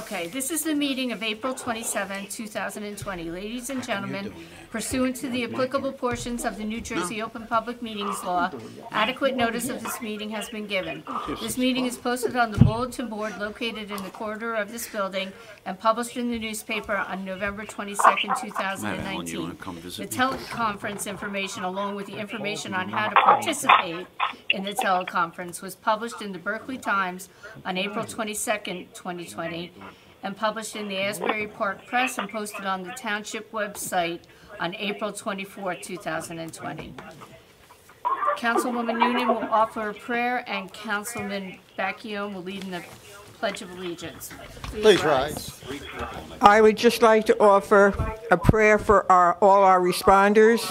Okay, this is the meeting of April 27, 2020. Ladies and gentlemen, pursuant to the applicable portions of the New Jersey Open Public Meetings Law, adequate notice of this meeting has been given. This meeting is posted on the bulletin board located in the corridor of this building and published in the newspaper on November 22nd, 2019. The teleconference information, along with the information on how to participate in the teleconference, was published in the Berkeley Times on April 22nd, 2020, and published in the Asbury Park Press and posted on the Township website on April 24, 2020. Councilwoman Noonan will offer a prayer, and Councilman Bacchione will lead in the Pledge of Allegiance. Please rise. I would just like to offer a prayer for all our responders,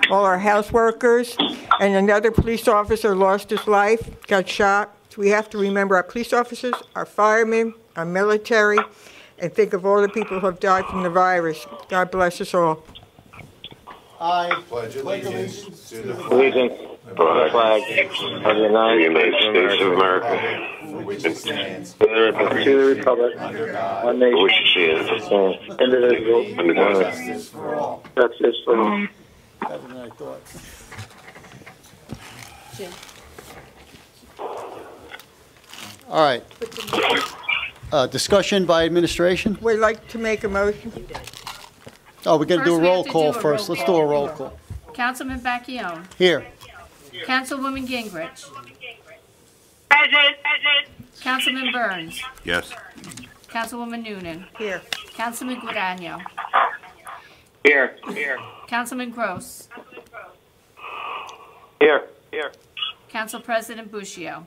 all our house workers, and another police officer lost his life, got shot. We have to remember our police officers, our firemen, our military, and think of all the people who have died from the virus. God bless us all. I pledge allegiance to the flag of the United States of America, for which it stands, to the republic, one nation, which stands, indivisible, under God, justice for all. Justice for all. Better than I thought. Jim. All right. Discussion by administration. We'd like to make a motion. Oh, we're going to do a First, we roll have to call do a first. roll Let's do call. a roll call. Councilman Bacchione. Here. Councilwoman Gingrich. Councilman Burns. Yes. Councilwoman Noonan. Here. Councilman Guadagno. Here. Councilman Gross. Here. Council President Bushio.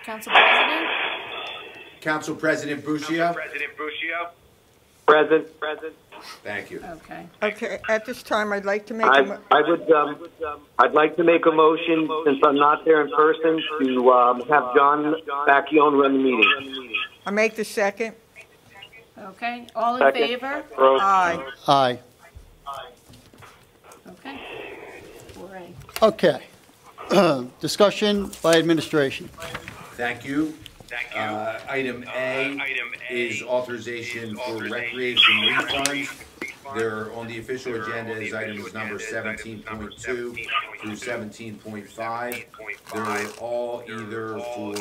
Council President? Council President Bushio. Present. Thank you. Okay. Okay, at this time, I'd like to make a I'd like to make a motion, since I'm not there in person, to have John Bacchione run the meeting. I make the second. Okay. All in Second. favor? Aye. Aye. Okay. 4A. Okay. Discussion by administration. Thank you. Item A is authorization for recreation refunds. They're on the official agenda as items number 17.2 through 17.5. They're all either for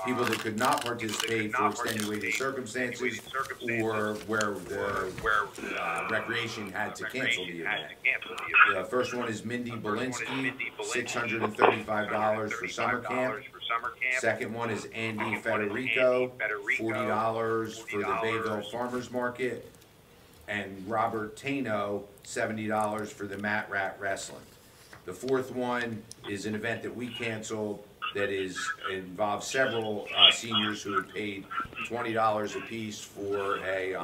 people that could not participate for extenuating circumstances, or where the recreation had to cancel the event. The first one is Mindy Belinsky, $635 for summer camp. Second one is Andy Federico, $40 for the Bayville Farmers Market. And Robert Tano, $70 for the Mat Rat Wrestling. The fourth one is an event that we canceled that involves several seniors who had paid $20 apiece for a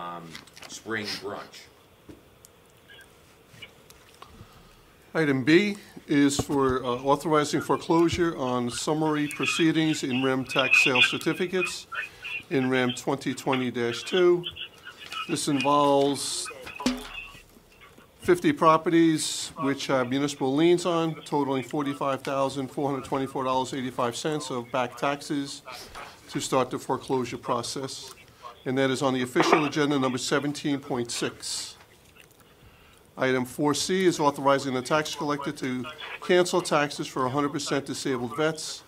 spring brunch. Item B is for authorizing foreclosure on summary proceedings in REM tax sale certificates in REM 2020-2. This involves 50 properties which have municipal liens on, totaling $45,424.85 of back taxes to start the foreclosure process. And that is on the official agenda number 17.6. Item 4C is authorizing the tax collector to cancel taxes for 100% disabled vets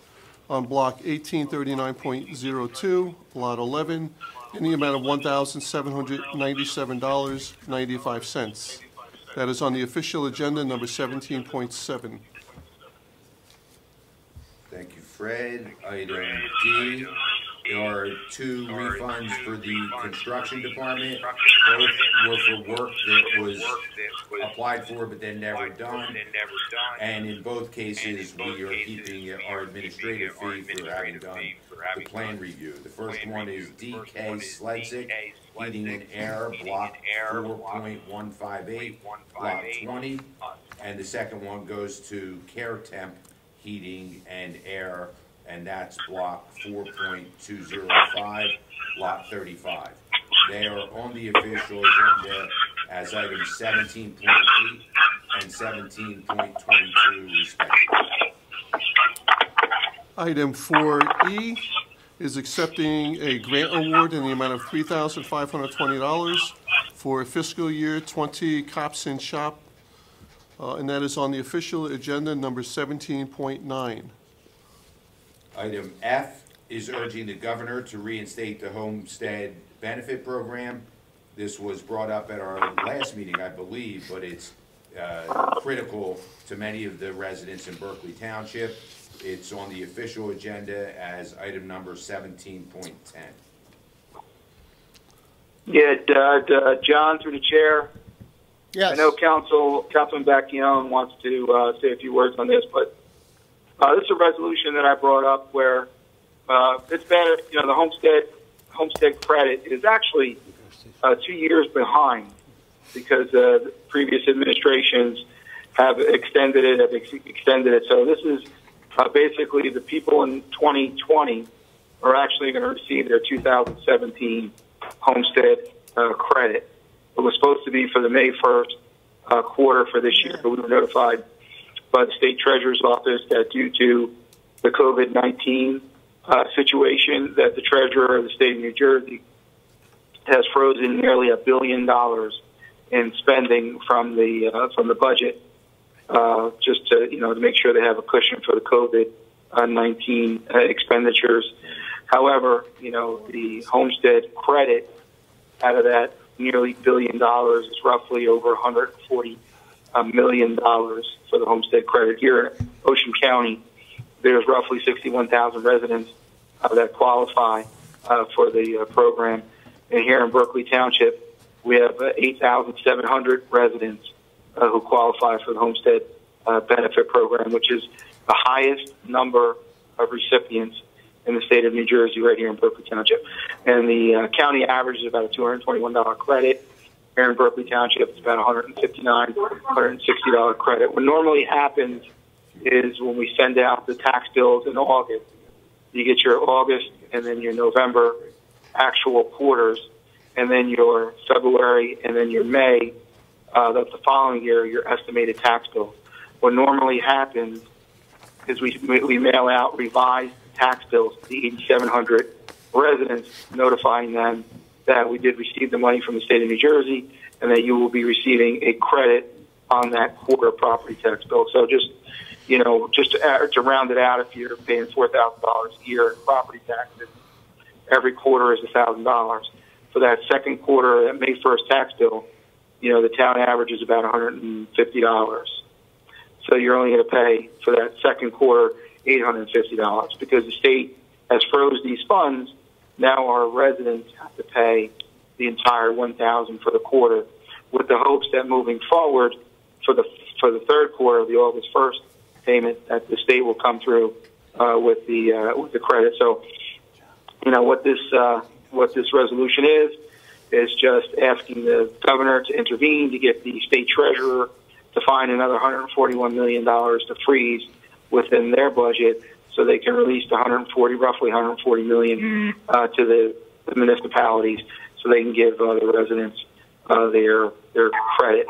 on block 1839.02, lot 11, in the amount of $1,797.95. That is on the official agenda number 17.7. Thank you, Fred. Item D, there are two refunds for the construction department. Both were for work that was applied for but then never done. And in both cases, we are keeping our administrative fee for having done the plan review. The first one is DK Sledzik, Heating and Air, block 4.158, lot 20. And the second one goes to Care Temp Heating and Air, and that's block 4.205, lot 35. They are on the official agenda as items 17.8 and 17.22 respectively. Item 4E is accepting a grant award in the amount of $3,520 for fiscal year 20 Cops in Shop, and that is on the official agenda number 17.9. Item F is urging the governor to reinstate the homestead benefit program. This was brought up at our last meeting, I believe, but it's critical to many of the residents in Berkeley Township. It's on the official agenda as item number 17.10. Yeah, John, through the chair. Yes. I know Councilman Bacchione wants to say a few words on this, but this is a resolution that I brought up where it's better, the homestead credit is actually 2 years behind because the previous administrations have extended it. So this is basically the people in 2020 are actually going to receive their 2017 homestead credit. It was supposed to be for the May 1st quarter for this year, but we were notified by the state treasurer's office that due to the COVID-19 situation, that the treasurer of the state of New Jersey has frozen nearly $1 billion in spending from the budget, just to make sure they have a cushion for the COVID-19 expenditures. However, the homestead credit out of that nearly $1 billion is roughly over $140 million for the homestead credit. Here in Ocean County, there's roughly 61,000 residents that qualify for the program. And here in Berkeley Township, we have 8,700 residents who qualify for the homestead benefit program, which is the highest number of recipients in the state of New Jersey right here in Berkeley Township. And the county average is about a $221 credit. Here in Berkeley Township, it's about $159, $160 credit. What normally happens is when we send out the tax bills in August, you get your August and then your November actual quarters, and then your February and then your May, the following year, your estimated tax bills. What normally happens is we mail out revised tax bills to the 8,700 residents, notifying them that we did receive the money from the state of New Jersey and that you will be receiving a credit on that quarter property tax bill. So just to round it out, if you're paying $4,000 a year in property taxes, every quarter is $1,000. For that second quarter, that May 1st tax bill, the town average is about $150. So you're only going to pay for that second quarter $850 because the state has froze these funds. Now our residents have to pay the entire $1,000 for the quarter, with the hopes that moving forward for the third quarter, the August 1st payment, that the state will come through with the credit. So, what this resolution is just asking the governor to intervene to get the state treasurer to find another $141 million to freeze within their budget, so they can release the roughly $140 million to the municipalities, so they can give the residents their credit,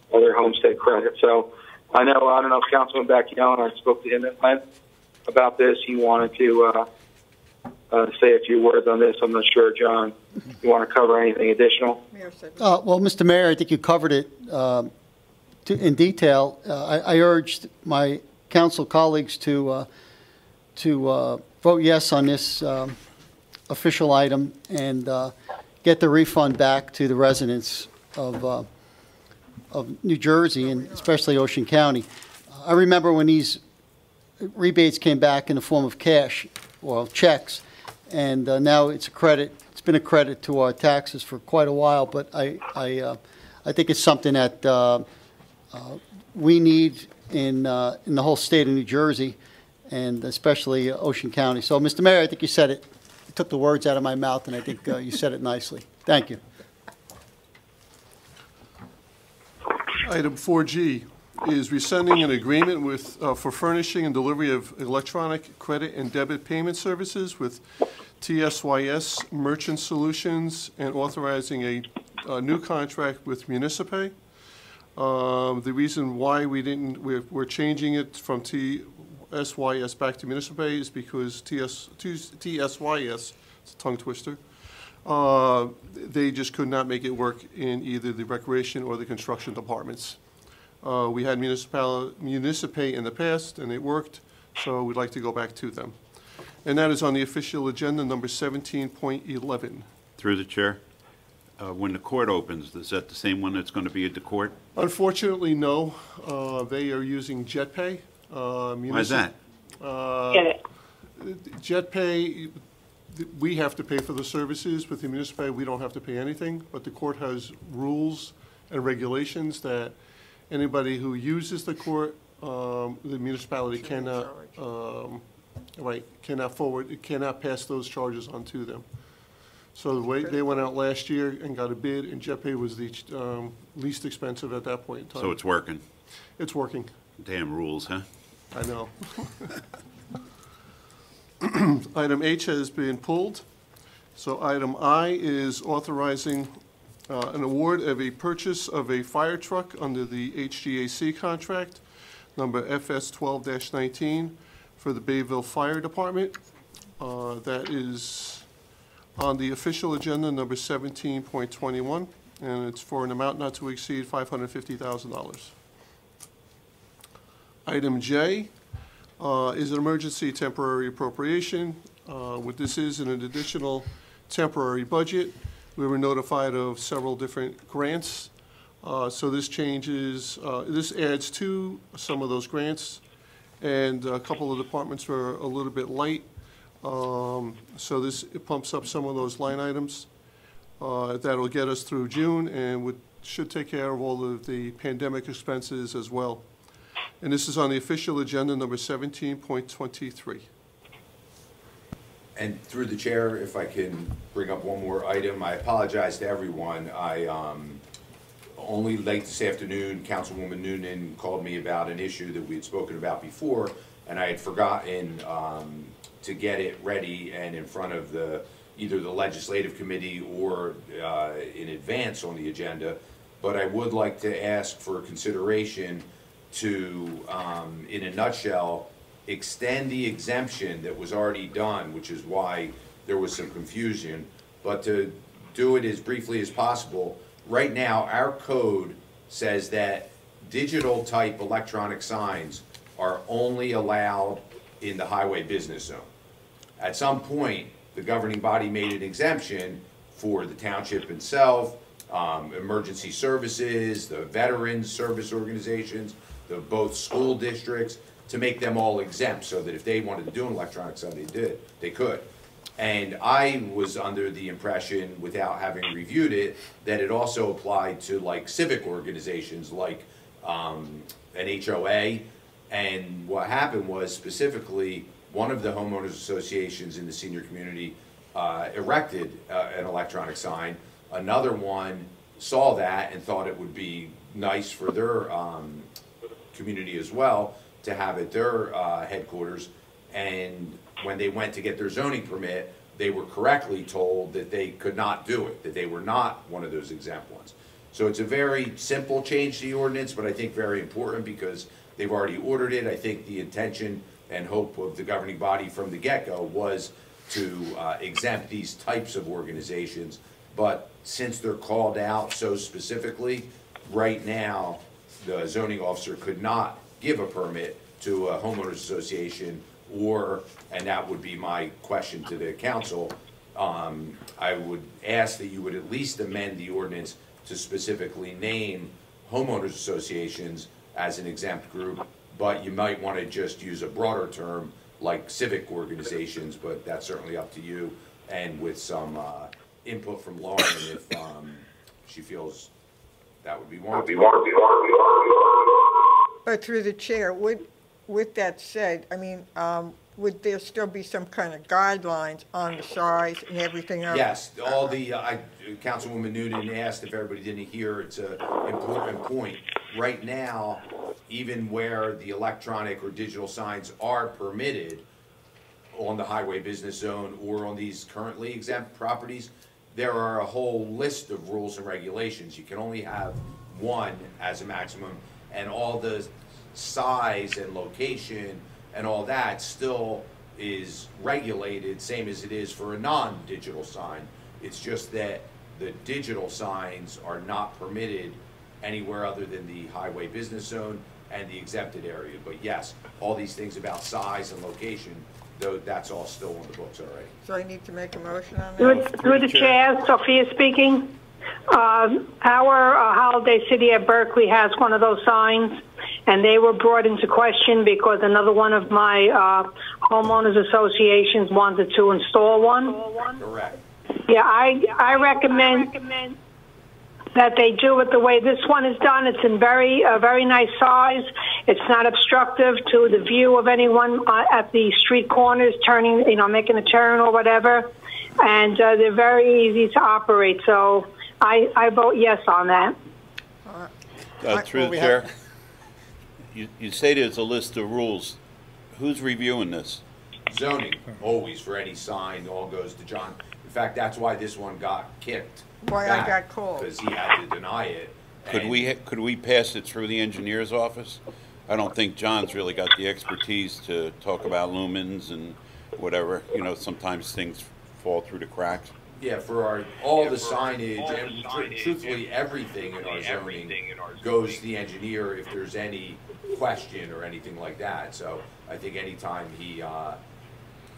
or their homestead credit. So I don't know if Councilman Bacchione, I spoke to him at length about this. He wanted to say a few words on this. I'm not sure, John, you want to cover anything additional? Well, Mr. Mayor, I think you covered it in detail. I urged my council colleagues to vote yes on this official item and get the refund back to the residents of New Jersey, and especially Ocean County. I remember when these rebates came back in the form of cash or checks, and now it's a credit. It's been a credit to our taxes for quite a while, but I think it's something that we need in the whole state of New Jersey, and especially Ocean County. So, Mr. Mayor, I think you said it. You took the words out of my mouth, and I think you said it nicely. Thank you. Item 4G is rescinding an agreement with for furnishing and delivery of electronic credit and debit payment services with TSYS Merchant Solutions and authorizing a new contract with Municipay. The reason why we're changing it from TSYS back to municipal pay is because TSYS, it's a tongue twister, they just could not make it work in either the recreation or the construction departments. We had municipay in the past, and it worked, so we'd like to go back to them. And that is on the official agenda, number 17.11. Through the chair, when the court opens, is that the same one that's going to be at the court? Unfortunately, no. They are using JetPay. Why is that? JetPay, we have to pay for the services. With the municipality, we don't have to pay anything, but the court has rules and regulations that anybody who uses the court, the municipality cannot pass those charges on to them. So the way they went out last year and got a bid, and JetPay was the least expensive at that point in time. So it's working? It's working. Damn rules, huh? I know. Item H has been pulled. So item I is authorizing an award of a purchase of a fire truck under the HGAC contract, number FS 12-19, for the Bayville Fire Department. That is on the official agenda, number 17.21, and it's for an amount not to exceed $550,000. Item J is an emergency temporary appropriation. What this is an additional temporary budget. We were notified of several different grants. So this changes, this adds to some of those grants, and a couple of departments were a little bit light. So it pumps up some of those line items. That'll get us through June and should take care of all of the pandemic expenses as well. And this is on the official agenda, number 17.23. And through the chair, if I can bring up one more item, I apologize to everyone. I only late this afternoon, Councilwoman Noonan called me about an issue that we had spoken about before, and I had forgotten to get it ready and in front of either the legislative committee or in advance on the agenda. But I would like to ask for consideration to, in a nutshell, extend the exemption that was already done, which is why there was some confusion, but to do it as briefly as possible. Right now, our code says that digital type electronic signs are only allowed in the highway business zone. At some point, the governing body made an exemption for the township itself, emergency services, the veterans service organizations, both school districts, to make them all exempt so that if they wanted to do an electronic sign, they could. And I was under the impression, without having reviewed it, that it also applied to like civic organizations like an HOA. And what happened was, specifically, one of the homeowners associations in the senior community erected an electronic sign. Another one saw that and thought it would be nice for their community as well to have at their headquarters, and when they went to get their zoning permit, they were correctly told that they could not do it, that they were not one of those exempt ones. So it's a very simple change to the ordinance, but I think very important because they've already ordered it. I think the intention and hope of the governing body from the get-go was to exempt these types of organizations, but since they're called out so specifically, right now, the zoning officer could not give a permit to a homeowners association, and that would be my question to the council, I would ask that you would at least amend the ordinance to specifically name homeowners associations as an exempt group, but you might want to just use a broader term like civic organizations, but that's certainly up to you, and with some input from Lauren if she feels that would be warranted. But through the chair, with that said, I mean, would there still be some kind of guidelines on the size and everything else? Yes, all the, Councilwoman Noonan asked if everybody didn't hear, it's an important point. Right now, even where the electronic or digital signs are permitted on the highway business zone or on these currently exempt properties, there are a whole list of rules and regulations. You can only have one as a maximum, and all the size and location and all that still is regulated, same as it is for a non-digital sign. It's just that the digital signs are not permitted anywhere other than the highway business zone and the exempted area. But yes, all these things about size and location, though, that's all still on the books already. So I need to make a motion on that? Through the chair, Sophia speaking. Our Holiday City at Berkeley has one of those signs, and they were brought into question because another one of my homeowners associations wanted to install one. Correct. Yeah, I recommend that they do it the way this one is done. It's in a very nice size. It's not obstructive to the view of anyone at the street corners turning, making a turn or whatever. And they're very easy to operate. So I vote yes on that. Through the chair, you say there's a list of rules. Who's reviewing this? Zoning, always, for any sign, all goes to John. In fact, that's why this one got kicked. Why I got called. Because he had to deny it. Could we pass it through the engineer's office? I don't think John's really got the expertise to talk about lumens and whatever. Sometimes things fall through the cracks. Yeah, for all the signage, and truthfully, everything in our zoning goes to the engineer if there's any question or anything like that. So I think anytime he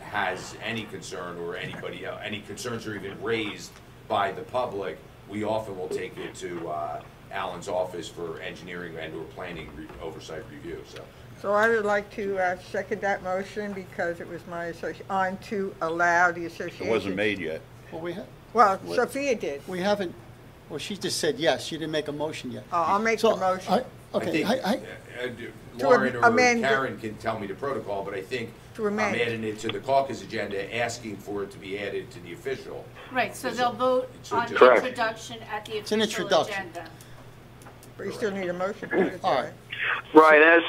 has any concern or anybody else, any concerns are even raised by the public, we often will take it to Alan's office for engineering and or planning oversight review. So I would like to second that motion because it was my on to allow the association. It wasn't made yet. Well, Sophia did. We haven't, well, she just said yes. She didn't make a motion yet. I'll make the motion. Okay. I think Lauren or Karen can tell me the protocol, but I think I'm adding it to the caucus agenda, asking for it to be added to the official. Right, so they'll vote on Correct. introduction at the It's an official introduction. agenda. But you still need a motion. All right. Right, as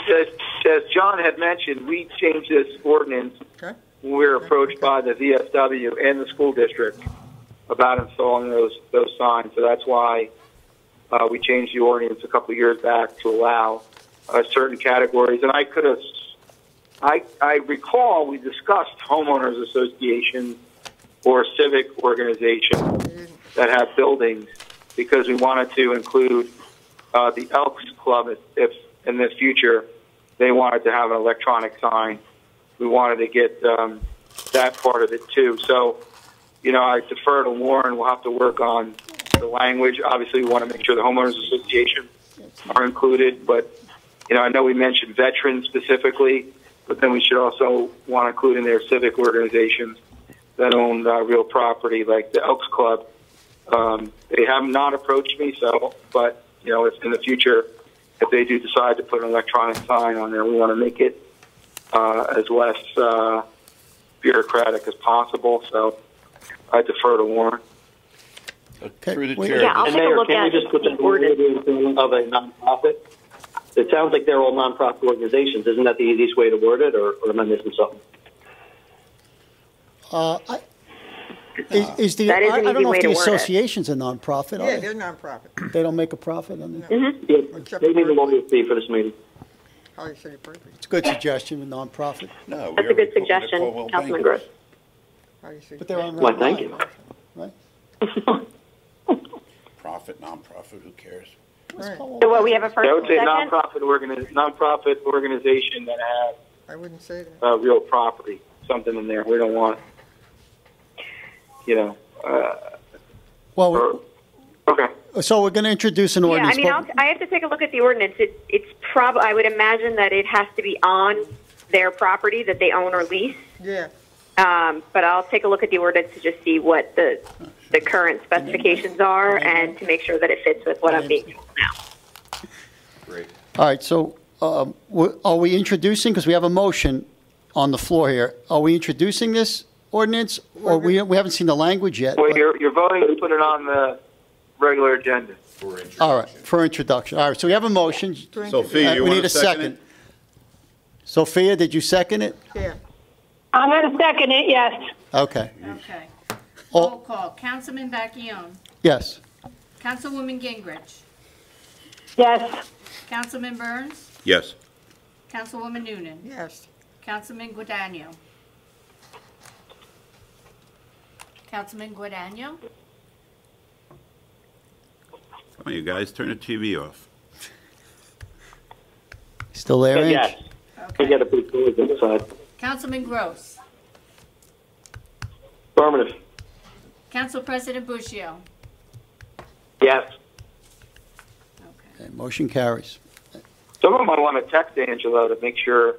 John had mentioned, we changed this ordinance Okay. when we were approached by the VFW and the school district about installing those signs. So that's why we changed the ordinance a couple of years back to allow certain categories. And I recall we discussed homeowners associations or civic organizations that have buildings because we wanted to include the Elks Club if in the future they wanted to have an electronic sign. We wanted to get that part of it too. So, I defer to Warren. We'll have to work on the language. Obviously, we want to make sure the homeowners association are included. But, I know we mentioned veterans specifically, but then we should also want to include in there civic organizations that own real property, like the Elks Club. They have not approached me, but if in the future, if they do decide to put an electronic sign on there, we want to make it as less bureaucratic as possible. So I defer to Warren. Through the chair. Yeah, I'll take a look at just put the ordinance of a nonprofit? It sounds like they're all nonprofit organizations. Isn't that the easiest way to word it, or am I missing something? I That is an I easy don't know way if to the word it. association's a nonprofit. Yeah, they're nonprofit. They don't make a profit on this? Yeah, they need a lawyer fee for this meeting. Holly City Berkeley. It's a good suggestion with nonprofit. No, That's a good suggestion, Councilman Gross. Holly City But they're on Why, thank you. right? Profit, non-profit, who cares? Right. So what, we have a first I would and say second? nonprofit organization that has I wouldn't say that. real property, something in there. We don't want, Well, okay. so we're going to introduce an Yeah, ordinance. I mean, I have to take a look at the ordinance. It's I would imagine that it has to be on their property that they own or lease. Yeah. But I'll take a look at the ordinance to just see what the current specifications are and to make sure that it fits with what I'm being told now. Great. All right, so are we introducing, because we have a motion on the floor here, are we introducing this ordinance, or we haven't seen the language yet? Well, but- you're voting to put it on the regular agenda. For introduction. All right, for introduction. All right, so we have a motion. Sophia, you We want need to a second. Sophia, did you second it? Yeah. I'm going to second it, yes. Okay, Okay. Oh. Roll call. Councilman Bacchione. yes. Councilwoman Gingrich. Yes. Councilman Burns, Yes. Councilwoman Noonan, Yes. Councilman Guadagno. Councilman Guadagno? Come on, you guys, turn the TV off. Still there, Ange? Yes. We Okay. got a big noise inside. Councilman Gross, Affirmative. Council President Bushio. Yes. Okay. Okay, motion carries. Someone might want to text Angelo to make sure.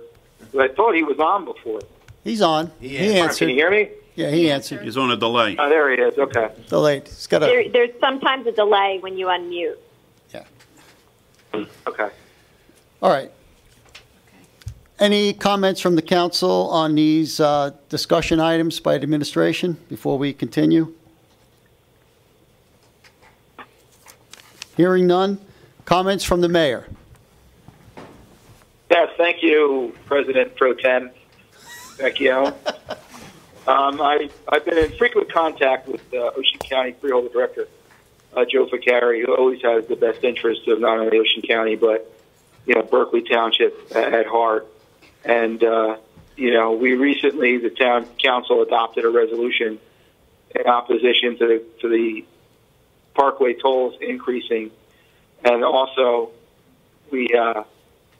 I thought he was on before. He's on. He He answered. Can answered. you hear me? Yeah, he answered. He's on a delay. Oh, there he is. Okay. Delayed. He's got a, There's sometimes a delay when you unmute. Okay. all right. Any comments from the council on these discussion items by administration before we continue? Hearing none. Comments from the mayor? Yes, thank you, President Pro Tem Vecchio. I've been in frequent contact with Ocean County Freeholder Director Joe Ficari, who always has the best interests of not only Ocean County but Berkeley Township at heart. And we recently, the town council adopted a resolution in opposition to the Parkway tolls increasing, and also we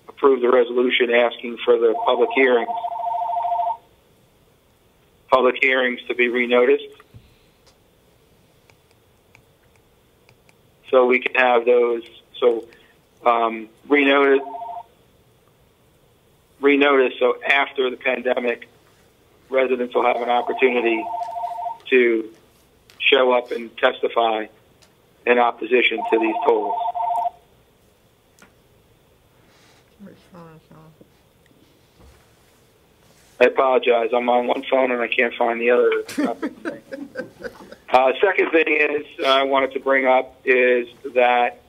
approved the resolution asking for the public hearings to be renoticed, so we can have those. So renotice. So after the pandemic, residents will have an opportunity to show up and testify in opposition to these tolls. I apologize. I'm on one phone and I can't find the other. Second thing is I wanted to bring up is that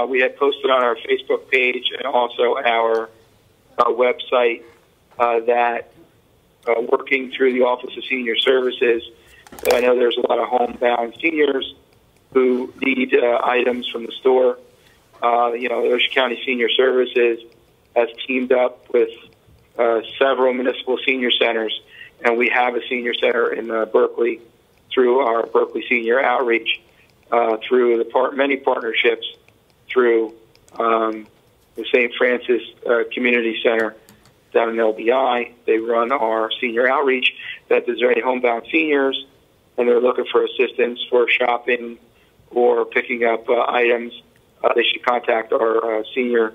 we had posted on our Facebook page and also our website that working through the Office of Senior Services, I know there's a lot of homebound seniors who need items from the store. The Ocean County Senior Services has teamed up with several municipal senior centers, and we have a senior center in Berkeley through our Berkeley Senior Outreach, through many partnerships through the St. Francis Community Center down in LBI. They run our senior outreach. That there's any homebound seniors, and they're looking for assistance for shopping or picking up items. They should contact our senior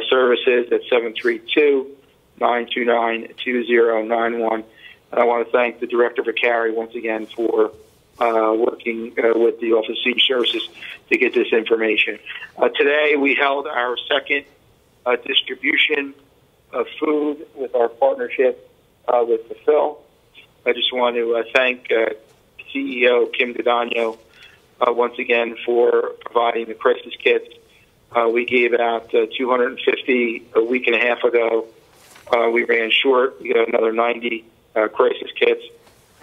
services at 732-929-2091. And I want to thank the Director Ficari once again for working with the Office of Senior Services to get this information. Today we held our second distribution of food with our partnership with the Phil. I just want to thank CEO Kim Guadagno once again for providing the crisis kits. We gave out 250 a week and a half ago. We ran short. We got another 90 crisis kits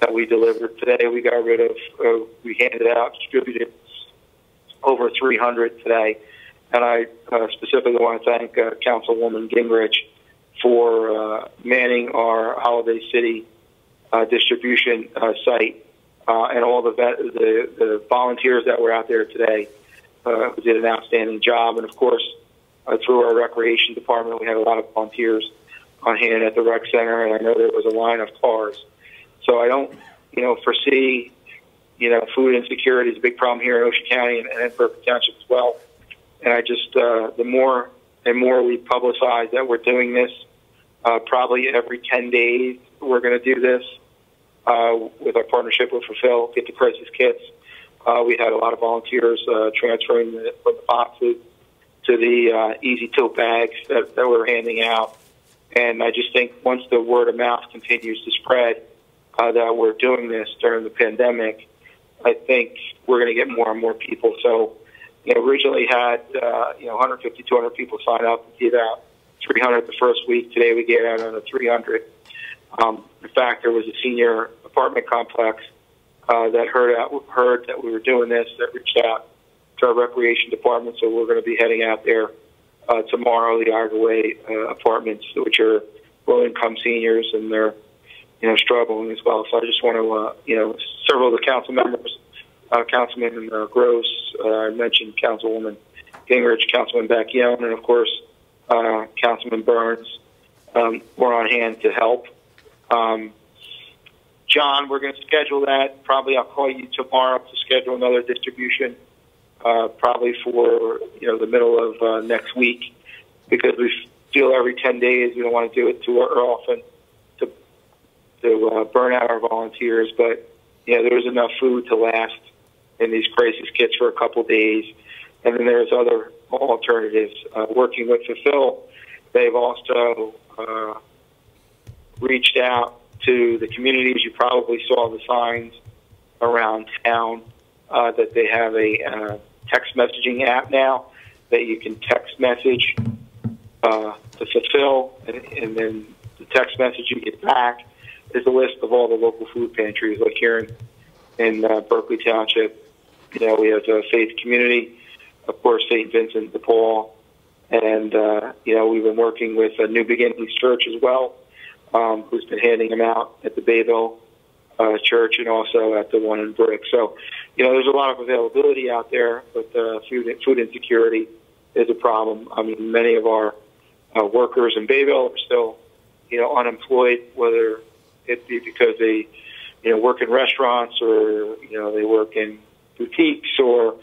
that we delivered today. We got rid of, we handed out, distributed over 300 today. And I specifically want to thank Councilwoman Gingrich for manning our Holiday City distribution site and all the volunteers that were out there today who did an outstanding job. And, of course, through our recreation department, we had a lot of volunteers on hand at the rec center, and I know there was a line of cars. So I don't, foresee, food insecurity is a big problem here in Ocean County and in Berkeley Township as well. And I just, the more and more we publicize that we're doing this, probably every 10 days we're going to do this with our partnership with Fulfill, get the crisis kits. We had a lot of volunteers transferring from the boxes to the easy tote bags that we're handing out. And I just think once the word of mouth continues to spread that we're doing this during the pandemic, I think we're going to get more and more people. So, originally had 150, 200 people sign up and give out 300 the first week. Today we gave out another 300. In fact, there was a senior apartment complex that heard that we were doing this, that reached out to our recreation department. So we're going to be heading out there tomorrow. The Arguway apartments, which are low-income seniors, and they're struggling as well. So I just want to several of the council members, Councilman Gross, I mentioned Councilwoman Gingrich, Councilman Bacchione, and of course Councilman Burns were on hand to help. John, we're going to schedule that. Probably I'll call you tomorrow to schedule another distribution, probably for the middle of next week, because we feel every 10 days we don't want to do it too often to burn out our volunteers. But there's enough food to last in these crisis kits for a couple days, and then there's other alternatives. Working with Fulfill, they've also reached out to the communities. You probably saw the signs around town that they have a text messaging app now that you can text message to Fulfill, and then the text message you get back is a list of all the local food pantries. Like here in Berkeley Township, we have Faith Community, of course, St. Vincent de Paul, and we've been working with New Beginnings Church as well, who's been handing them out at the Bayville Church and also at the one in Brick. So, there's a lot of availability out there, but food insecurity is a problem. I mean, many of our workers in Bayville are still, unemployed, whether it be because they, work in restaurants or, they work in boutiques or,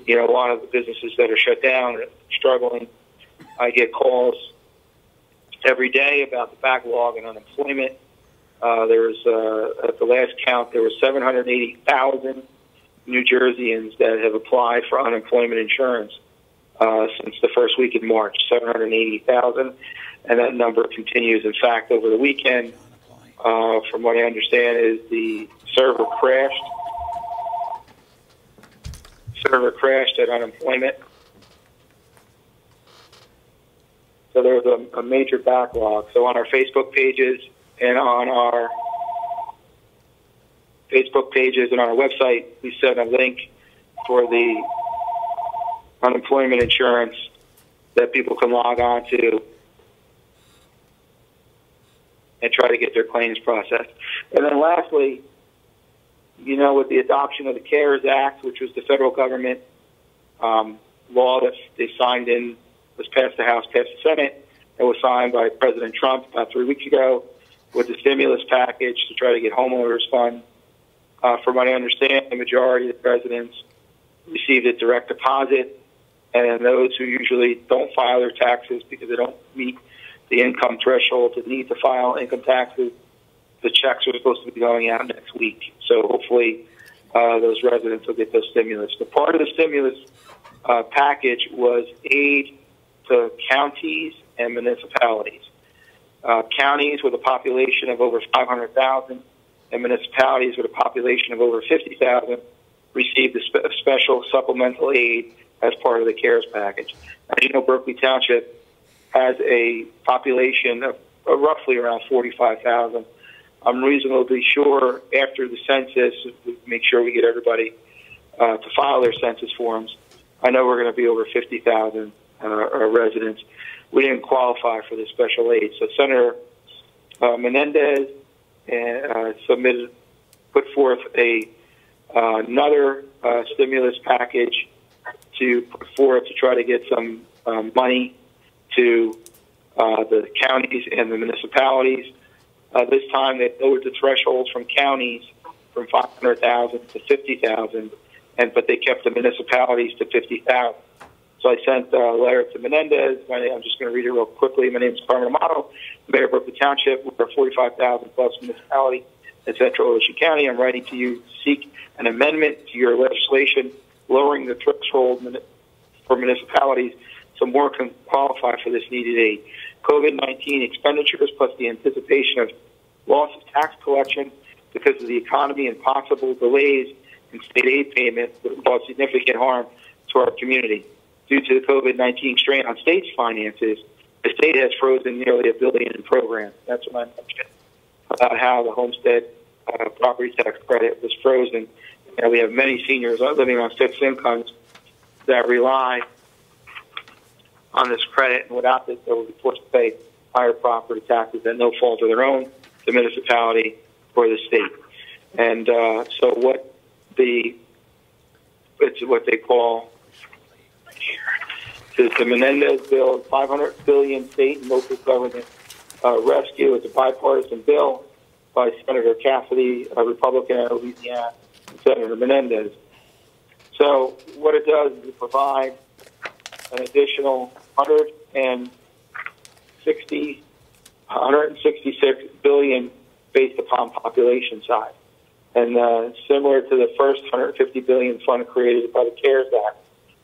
a lot of the businesses that are shut down are struggling. I get calls every day about the backlog and unemployment. There's at the last count, there were 780,000 New Jerseyans that have applied for unemployment insurance since the first week in March, 780,000, and that number continues. In fact, over the weekend, from what I understand, is the server crashed at unemployment. So there's a major backlog. So on our Facebook pages and on our website, we sent a link for the unemployment insurance that people can log on to and try to get their claims processed. And then lastly, with the adoption of the CARES Act, which was the federal government law that they signed in, was passed the House, passed the Senate, and was signed by President Trump about 3 weeks ago with the stimulus package to try to get homeowners funds. From what I understand, the majority of the residents received a direct deposit, and those who usually don't file their taxes because they don't meet the income threshold to need to file income taxes, the checks are supposed to be going out next week. So hopefully those residents will get those stimulus. The part of the stimulus package was aid to counties and municipalities. Counties with a population of over 500,000 and municipalities with a population of over 50,000 received a special supplemental aid as part of the CARES package. As you know, Berkeley Township has a population of roughly around 45,000. I'm reasonably sure after the census, we make sure we get everybody to file their census forms. I know we're going to be over 50,000 residents. We didn't qualify for the special aid. So Senator Menendez put forth another stimulus package to put forth to try to get some money to the counties and the municipalities. This time they lowered the thresholds from counties from 500,000 to 50,000, but they kept the municipalities to 50,000. So I sent a letter to Menendez. I'm just going to read it real quickly. My name is Carmen Amato, Mayor of Berkeley Township. We're a 45,000 plus municipality in Central Ocean County. I'm writing to you to seek an amendment to your legislation lowering the threshold for municipalities so more can qualify for this needed aid. COVID-19 expenditures plus the anticipation of loss of tax collection because of the economy and possible delays in state aid payments would cause significant harm to our community. Due to the COVID-19 strain on states' finances, the state has frozen nearly $1 billion in programs. That's what I mentioned about how the homestead property tax credit was frozen. We have many seniors living on fixed incomes that rely on this credit, and without this, they will be forced to pay higher property taxes at no fault of their own, the municipality or the state. And so it's what they call the Menendez bill, $500 billion state and local government rescue. It's a bipartisan bill by Senator Cassidy, a Republican out of Louisiana, and Senator Menendez. So what it does is it provides an additional $166 billion based upon population size. And similar to the first $150 billion fund created by the CARES Act,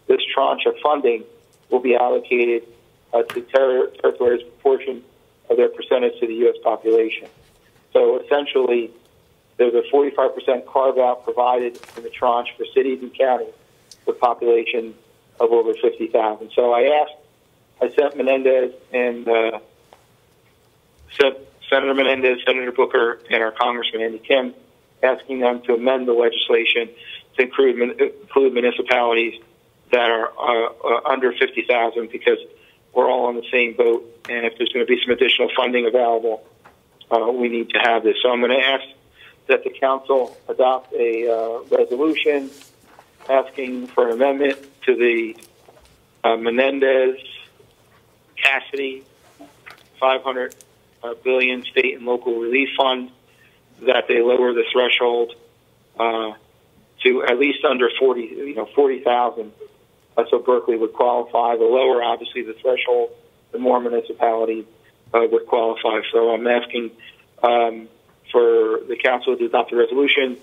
this tranche of funding will be allocated to territories' proportion of their percentage to the U.S. population. So essentially, there's a 45% carve-out provided in the tranche for cities and counties with population of over 50,000. So I sent Menendez and Senator Menendez, Senator Booker, and our Congressman Andy Kim, asking them to amend the legislation to include municipalities that are under 50,000, because we're all on the same boat. And if there's going to be some additional funding available, we need to have this. So I'm going to ask that the council adopt a resolution asking for an amendment to the Menendez-Cassidy $500 billion state and local relief fund, that they lower the threshold to at least under 40,000. So Berkeley would qualify. The lower, obviously, the threshold, the more municipalities would qualify. So I'm asking for the council to adopt a resolution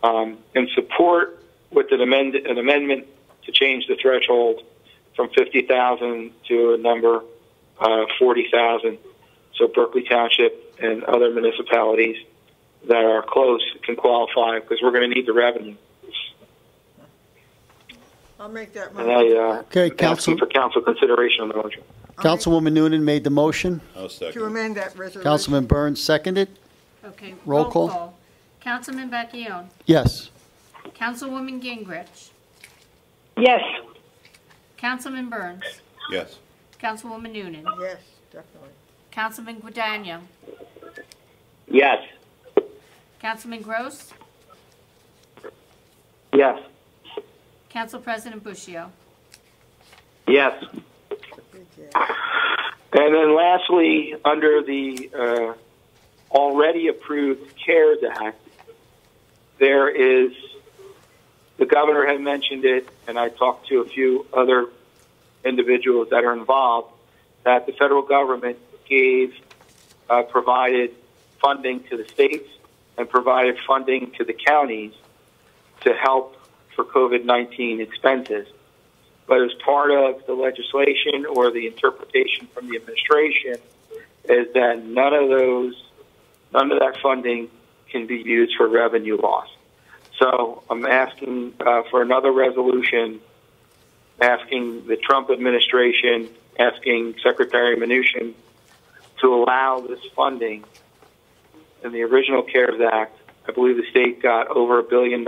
in support with an amendment to change the threshold from 50,000 to a number 40,000. So Berkeley Township and other municipalities that are close can qualify, because we're going to need the revenue. I'll make that motion. Okay, asking for council consideration on the motion. Councilwoman Noonan made the motion. I'll second. To amend that resolution. Councilman Burns seconded. Okay. Roll call. Councilman Bacchione. Yes. Councilwoman Gingrich. Yes. Councilman Burns. Yes. Councilwoman Noonan. Yes, definitely. Councilman Guadagno. Yes. Councilman Gross. Yes. Council President Bushio. Yes. And then lastly, under the already approved CARES Act, there is, the governor had mentioned it, and I talked to a few other individuals that are involved, that the federal government provided funding to the states and provided funding to the counties to help for COVID-19 expenses. But as part of the legislation or the interpretation from the administration is that none of that funding can be used for revenue loss. So I'm asking for another resolution, asking the Trump administration, asking Secretary Mnuchin to allow this funding. In the original CARES Act, I believe the state got over $1 billion,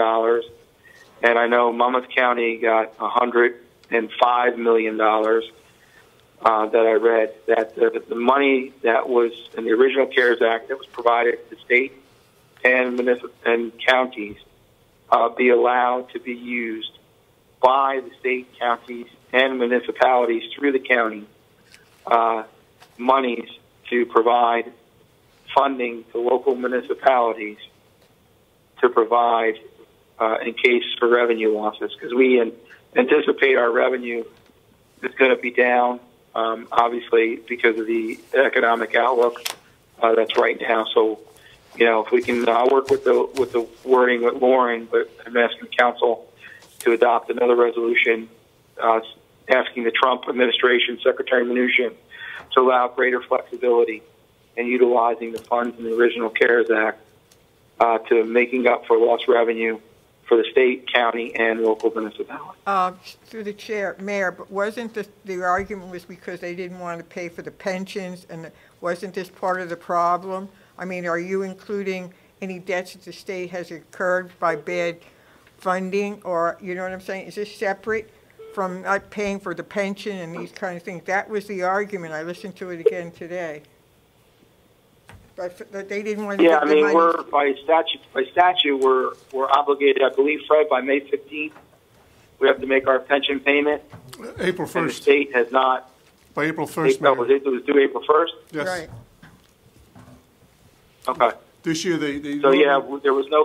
and I know Monmouth County got $105 million that I read, that the money that was in the original CARES Act that was provided to state and counties be allowed to be used by the state, counties, and municipalities through the county, monies to provide funding to local municipalities to provide in case for revenue losses, because we anticipate our revenue is going to be down, obviously, because of the economic outlook that's right now. So, if we can work with the wording with Lauren, but I'm asking the council to adopt another resolution asking the Trump administration, Secretary Mnuchin, to allow greater flexibility in utilizing the funds in the original CARES Act to making up for lost revenue for the state, county, and local municipalities. Through the chair, Mayor, but wasn't the argument was because they didn't want to pay for the pensions, and wasn't this part of the problem? I mean, are you including any debts that the state has incurred by bad funding, or, you know what I'm saying? Is this separate from not paying for the pension and these kind of things. That was the argument. I listened to it again today. But they didn't want to Yeah, I give the mean, money. we're by statute, we're obligated. I believe, Fred, by May 15th, we have to make our pension payment. April 1st. And the state has not. By April 1st, It was due April 1st? Yes. Right. Okay. This year, they So, yeah, there was no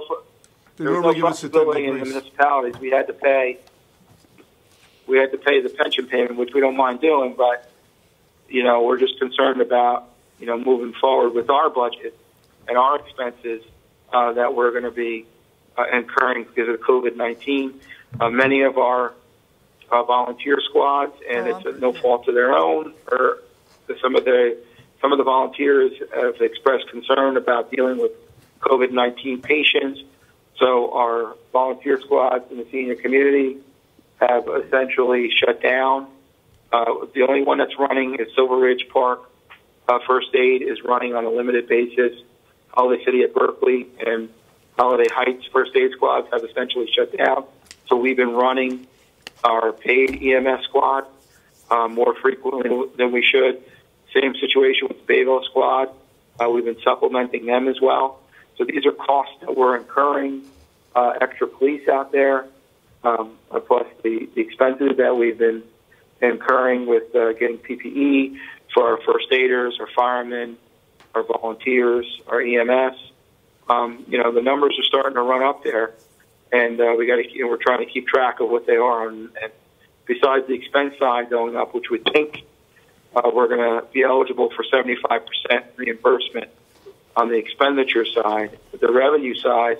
give us a 10-day flexibility in the grace. municipalities. We had to pay the pension payment, which we don't mind doing, but, you know, we're just concerned about, you know, moving forward with our budget and our expenses that we're going to be incurring because of COVID-19. Many of our volunteer squads, and it's no fault of their own, or some of the volunteers have expressed concern about dealing with COVID-19 patients. So our volunteer squads in the senior community have essentially shut down. The only one that's running is Silver Ridge Park. First Aid is running on a limited basis. Holiday City at Berkeley and Holiday Heights First Aid squads have essentially shut down. So we've been running our paid EMS squad more frequently than we should. Same situation with the Bayville squad. We've been supplementing them as well. So these are costs that we're incurring, extra police out there, plus the expenses that we've been incurring with getting PPE for our first aiders, our firemen, our volunteers, our EMS. You know, the numbers are starting to run up there, and we're trying to keep track of what they are. And besides the expense side going up, which we think we're going to be eligible for 75% reimbursement on the expenditure side. The revenue side,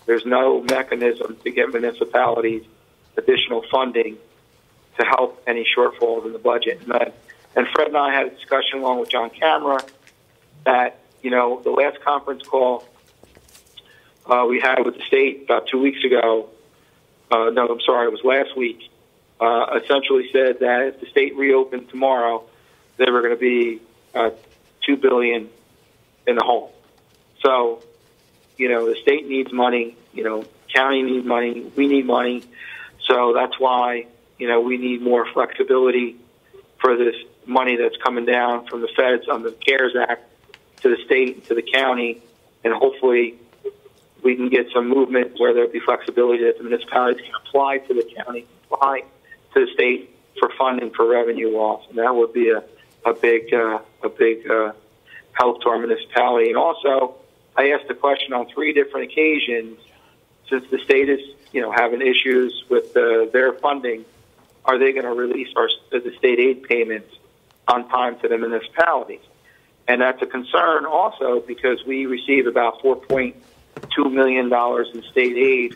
there's no mechanism to get municipalities additional funding to help any shortfalls in the budget. And Fred and I had a discussion along with John Camera that, you know, the last conference call we had with the state about 2 weeks ago, it was last week, essentially said that if the state reopened tomorrow, they were going to be $2 billion in the hole. So, you know, the state needs money, you know, county needs money, we need money. So that's why, you know, we need more flexibility for this money that's coming down from the feds on the CARES Act to the state, to the county, and hopefully we can get some movement where there'll be flexibility that the municipalities can apply to the county, apply to the state for funding for revenue loss. And that would be a big help to our municipality. And also, I asked the question on 3 different occasions, since the state is, you know, having issues with their funding, are they going to release the state aid payments on time to the municipalities? And that's a concern also because we receive about $4.2 million in state aid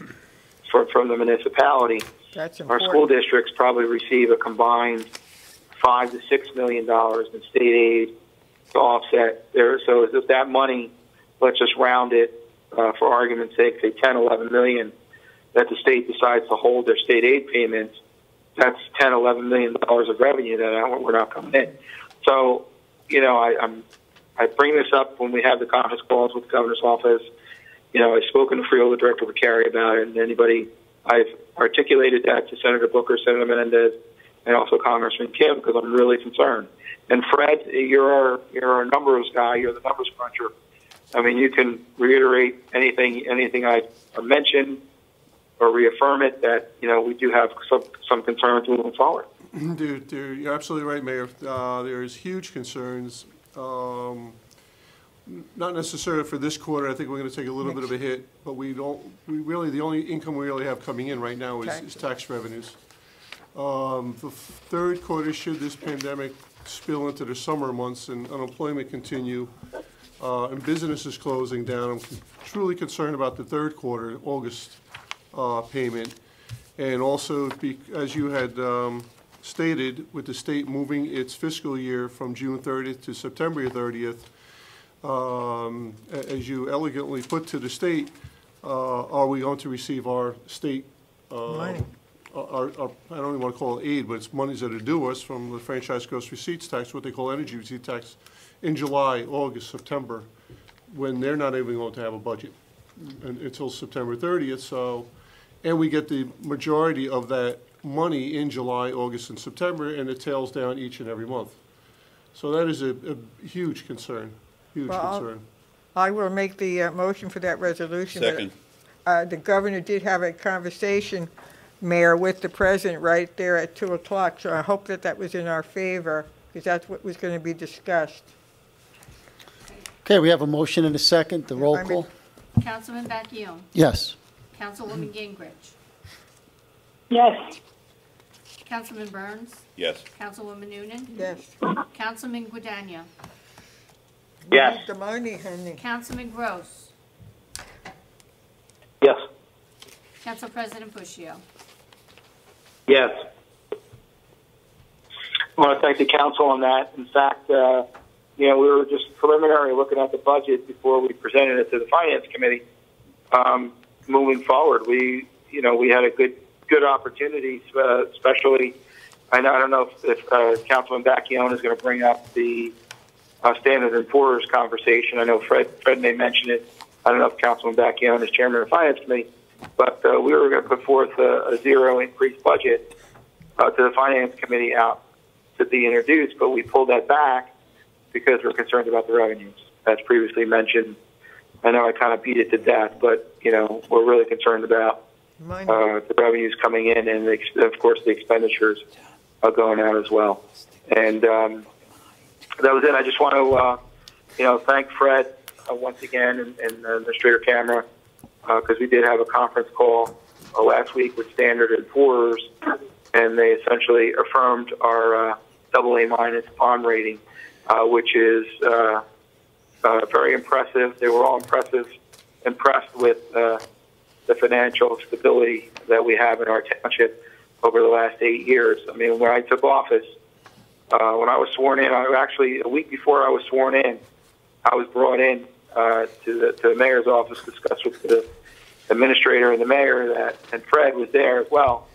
from the municipality. That's Our important. school districts probably receive a combined $5 to $6 million in state aid to offset there. So if that money, let's just round it for argument's sake, say 10, 11 million, that the state decides to hold their state aid payments, that's 10, 11 million dollars of revenue that we're not coming in. So, you know, I bring this up when we have the conference calls with the governor's office. You know, I've spoken to Freola, Director McCary about it, and I've articulated that to Senator Booker, Senator Menendez, and also Congressman Kim, because I'm really concerned. And Fred, you're a numbers guy. You're the numbers cruncher. I mean, you can reiterate anything I mentioned or reaffirm it that, you know, we do have some concerns moving forward. Dude, you're absolutely right, Mayor. There's huge concerns. Not necessarily for this quarter. I think we're going to take a little bit of a hit, but the only income we really have coming in right now is tax revenues. The third quarter, should this pandemic spill into the summer months and unemployment continue and businesses closing down, I'm truly concerned about the third quarter, August payment. And also, as you had stated, with the state moving its fiscal year from June 30th to September 30th, as you elegantly put to the state, are we going to receive our state Money. I don't even want to call it aid, but it's monies that are due us from the franchise gross receipts tax, what they call energy receipt tax, in July, August, September, when they're not even going to have a budget until September 30th. So, and we get the majority of that money in July, August, and September, and it tails down each and every month. So that is a huge concern, huge concern. I will make the motion for that resolution. Second. The governor did have a conversation, Mayor, with the president right there at 2 o'clock, so I hope that that was in our favor, because that's what was going to be discussed. Okay, we have a motion and a second. The roll call? Councilman Bacchione. Yes. Councilwoman Gingrich. Yes. Councilman Burns. Yes. Councilwoman Noonan. Yes. Councilman Guadagno. Yes. The money, honey. Councilman Gross. Yes. Council President Puccio. Yes. I want to thank the council on that. In fact, we were just preliminary looking at the budget before we presented it to the Finance Committee. Moving forward, we had a good opportunity, especially. I don't know if Councilman Bacchione is going to bring up the Standard & Poor's conversation. I know Fred may mention it. I don't know if Councilman Bacchione is chairman of the Finance Committee, but we were going to put forth a zero increase budget to the Finance Committee out to be introduced, but we pulled that back because we're concerned about the revenues. As previously mentioned, I know I kind of beat it to death, but we're really concerned about the revenues coming in, and of course the expenditures are going out as well. And that was it. I just want to thank Fred once again and Administrator Camera, because we did have a conference call last week with Standard & Poor's, and they essentially affirmed our AA- bond rating, which is very impressive. They were all impressed with the financial stability that we have in our township over the last 8 years. I mean, when I took office, when I was sworn in, actually a week before I was sworn in, I was brought in to the mayor's office to discuss with the administrator and the mayor and Fred was there as well,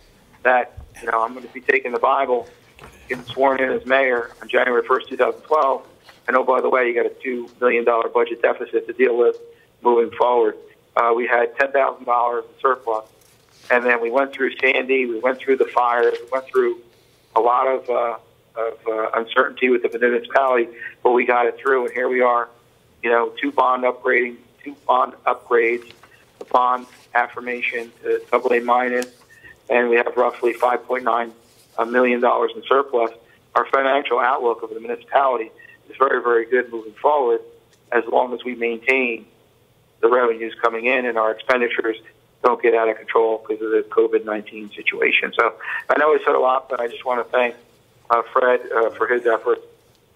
that I'm going to be taking the Bible, getting sworn in as mayor on January 1st, 2012. And oh, by the way, you got a $2 million budget deficit to deal with moving forward. We had $10,000 in surplus, and then we went through Sandy, we went through the fires, we went through a lot of uncertainty with the municipality, but we got it through, and here we are. Two bond upgrades, a bond affirmation to AA-, and we have roughly $5.9 million in surplus. Our financial outlook of the municipality is very, very good moving forward, as long as we maintain the revenues coming in and our expenditures don't get out of control because of the COVID-19 situation. So I know I said a lot, but I just want to thank Fred for his efforts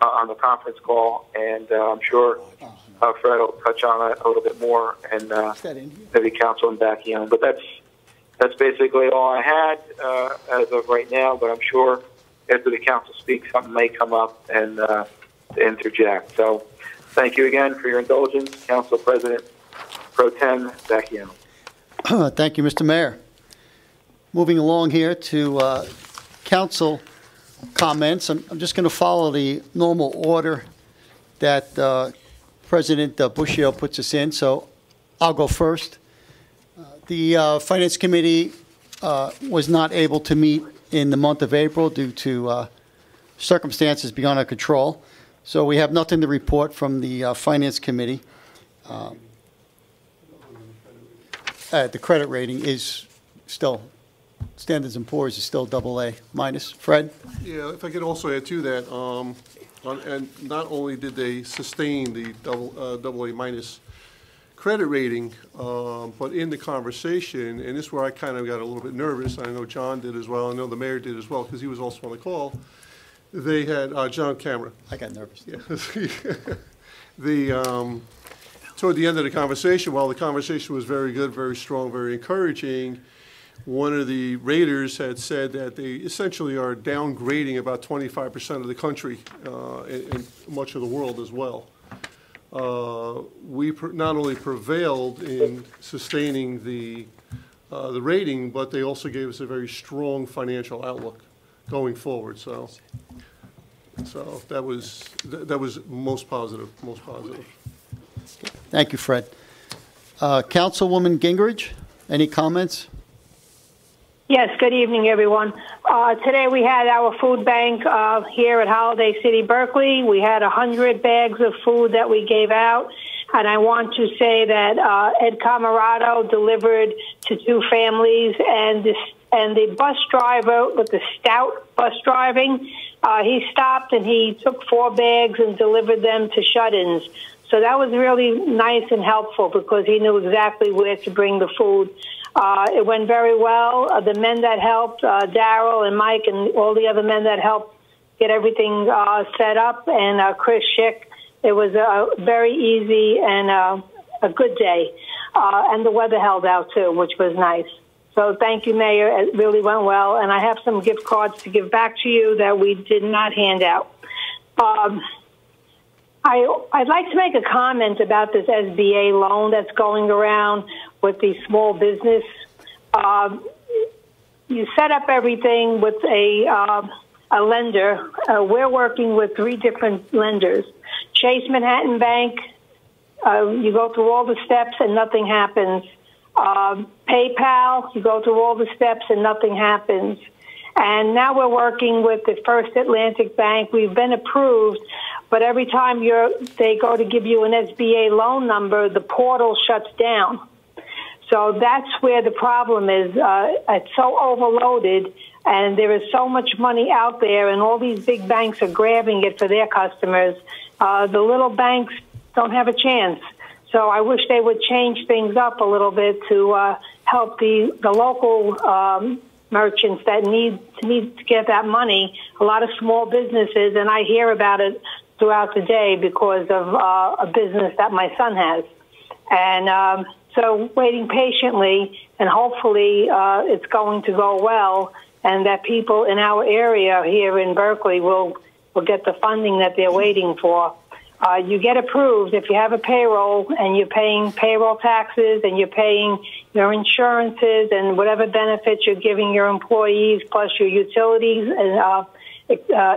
on the conference call, and I'm sure Fred will touch on it a little bit more, and maybe Councilman Bacchione. But that's basically all I had as of right now, but I'm sure after the council speaks, something may come up and interject. So thank you again for your indulgence, Council President Pro Tem Bacchione. Thank you, Mr. Mayor. Moving along here to council comments. I'm just going to follow the normal order that President Bushio puts us in, so I'll go first. The Finance Committee was not able to meet in the month of April due to circumstances beyond our control, so we have nothing to report from the Finance Committee. The credit rating is still, Standard & Poor's is still AA-. Fred? Yeah, if I could also add to that, and not only did they sustain the AA- credit rating, but in the conversation, and this is where I kind of got a little bit nervous, I know John did as well, I know the mayor did as well, because he was also on the call, they had, John Camera. I got nervous. Yeah. Toward the end of the conversation, while the conversation was very good, very strong, very encouraging, one of the raters had said that they essentially are downgrading about 25% of the country and much of the world as well. We not only prevailed in sustaining the rating, but they also gave us a very strong financial outlook going forward. So that was most positive, most positive. Thank you, Fred. Councilwoman Gingrich, any comments? Yes, good evening, everyone. Today we had our food bank here at Holiday City, Berkeley. We had 100 bags of food that we gave out. And I want to say that Ed Camarado delivered to 2 families, and the bus driver with the stout bus driving, he stopped and he took 4 bags and delivered them to shut-ins. So that was really nice and helpful because he knew exactly where to bring the food. It went very well. The men that helped, Daryl and Mike and all the other men that helped get everything set up, and Chris Schick, it was very easy and a good day. And the weather held out, too, which was nice. So thank you, Mayor. It really went well. And I have some gift cards to give back to you that we did not hand out. I'd like to make a comment about this SBA loan that's going around with the small business. You set up everything with a lender. We're working with 3 different lenders. Chase Manhattan Bank, you go through all the steps and nothing happens. PayPal, you go through all the steps and nothing happens. And now we're working with the First Atlantic Bank. We've been approved, but every time they go to give you an SBA loan number, the portal shuts down. So that's where the problem is. It's so overloaded, and there is so much money out there, and all these big banks are grabbing it for their customers. The little banks don't have a chance. So I wish they would change things up a little bit to help the local merchants that need to get that money. A lot of small businesses, and I hear about it throughout the day because of a business that my son has. And so waiting patiently, and hopefully it's going to go well, and that people in our area here in Berkeley will get the funding that they're waiting for. You get approved if you have a payroll and you're paying payroll taxes and you're paying your insurances and whatever benefits you're giving your employees, plus your utilities and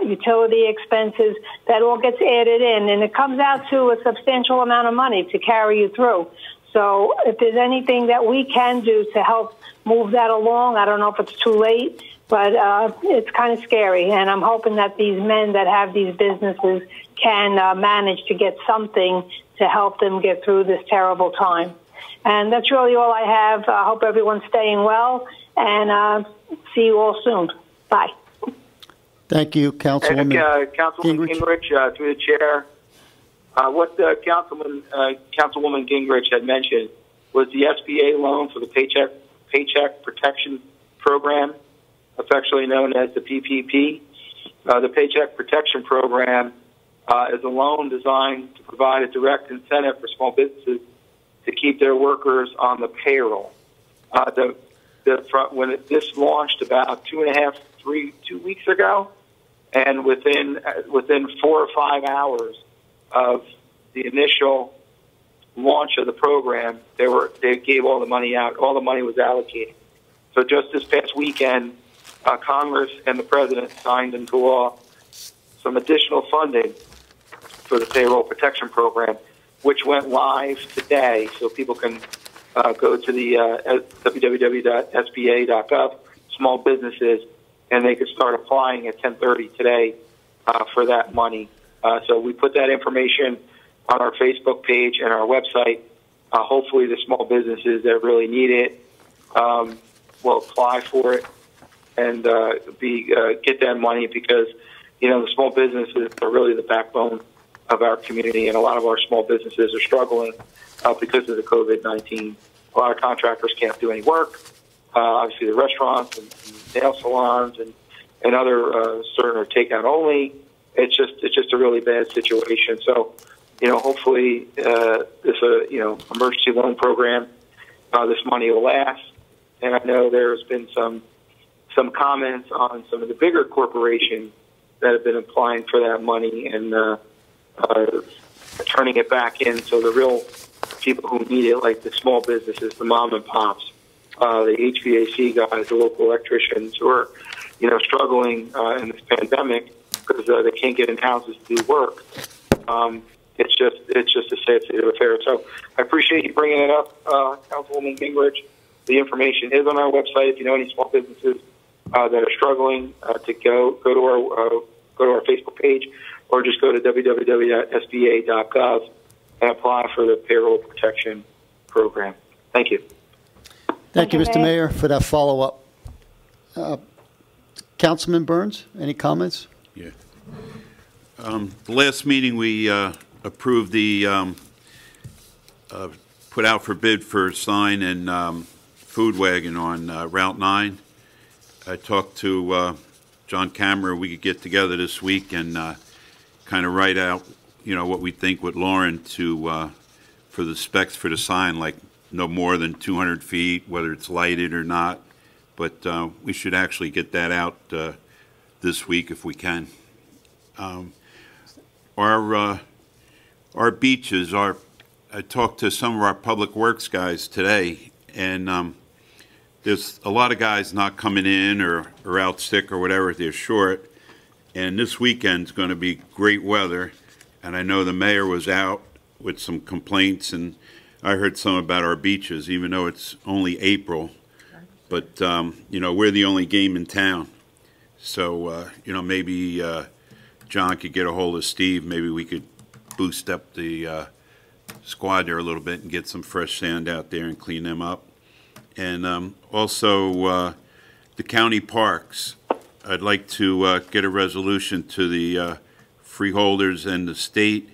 utility expenses, that all gets added in, and it comes out to a substantial amount of money to carry you through. So if there's anything that we can do to help move that along, I don't know if it's too late, but it's kind of scary, and I'm hoping that these men that have these businesses can manage to get something to help them get through this terrible time. And that's really all I have. I hope everyone's staying well, and see you all soon. Bye. Thank you, Councilwoman Councilwoman Gingrich, through the chair. What Councilwoman Gingrich had mentioned was the SBA loan for the Paycheck Protection Program, affectionately known as the PPP. The Paycheck Protection Program is a loan designed to provide a direct incentive for small businesses to keep their workers on the payroll. This launched about 2 weeks ago, and within 4 or 5 hours of the initial launch of the program, they gave all the money out. All the money was allocated. So just this past weekend, Congress and the President signed into law some additional funding for the Payroll Protection Program, which went live today. So people can go to the www.sba.gov, small businesses, and they can start applying at 10:30 today for that money. So we put that information on our Facebook page and our website. Hopefully the small businesses that really need it will apply for it and get that money, because, the small businesses are really the backbone of our community, and a lot of our small businesses are struggling because of the COVID-19. A lot of contractors can't do any work. Obviously the restaurants and nail salons and other certain are takeout only. It's just a really bad situation. So, hopefully this emergency loan program, this money will last. And I know there's been some comments on some of the bigger corporations that have been applying for that money and turning it back in. So the real people who need it, like the small businesses, the mom and pops, the HVAC guys, the local electricians who are, struggling in this pandemic because they can't get in houses to do work. It's just a sad state of affairs. So I appreciate you bringing it up, Councilwoman Gingrich. The information is on our website. If you know any small businesses that are struggling, to go to our Facebook page, or just go to www.sba.gov and apply for the payroll protection program. Thank you. Thank you, Mr. Mayor, for that follow-up. Councilman Burns, any comments? Yeah. The last meeting, we approved the put out for bid for sign and food wagon on Route 9. I talked to John Cameron. We could get together this week and kind of write out, what we think with Lauren to for the specs for the sign, like no more than 200 feet, whether it's lighted or not. But we should actually get that out this week if we can. Our beaches are. I talked to some of our public works guys today, and there's a lot of guys not coming in or out sick or whatever. They're short, and this weekend's going to be great weather. And I know the mayor was out with some complaints, and I heard some about our beaches, even though it's only April. But we're the only game in town, so maybe John could get a hold of Steve. Maybe we could boost up the squad there a little bit and get some fresh sand out there and clean them up. And also the county parks. I'd like to get a resolution to the freeholders and the state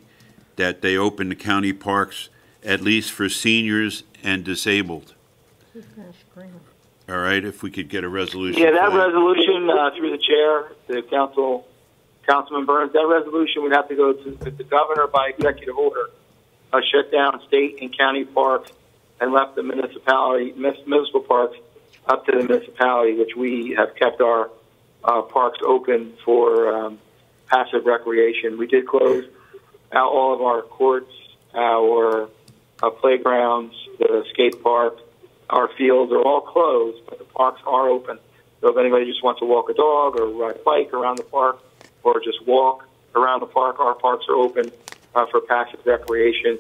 that they open the county parks at least for seniors and disabled. All right, if we could get a resolution. Yeah, that resolution through the chair, the Councilman Burns, that resolution would have to go to the governor by executive order. Shut down state and county parks and left the municipal parks up to the municipality, which we have kept our parks open for passive recreation. We did close out all of our courts, our playgrounds, the skate park, our fields are all closed, but the parks are open. So if anybody just wants to walk a dog or ride a bike around the park or just walk around the park, our parks are open for passive recreation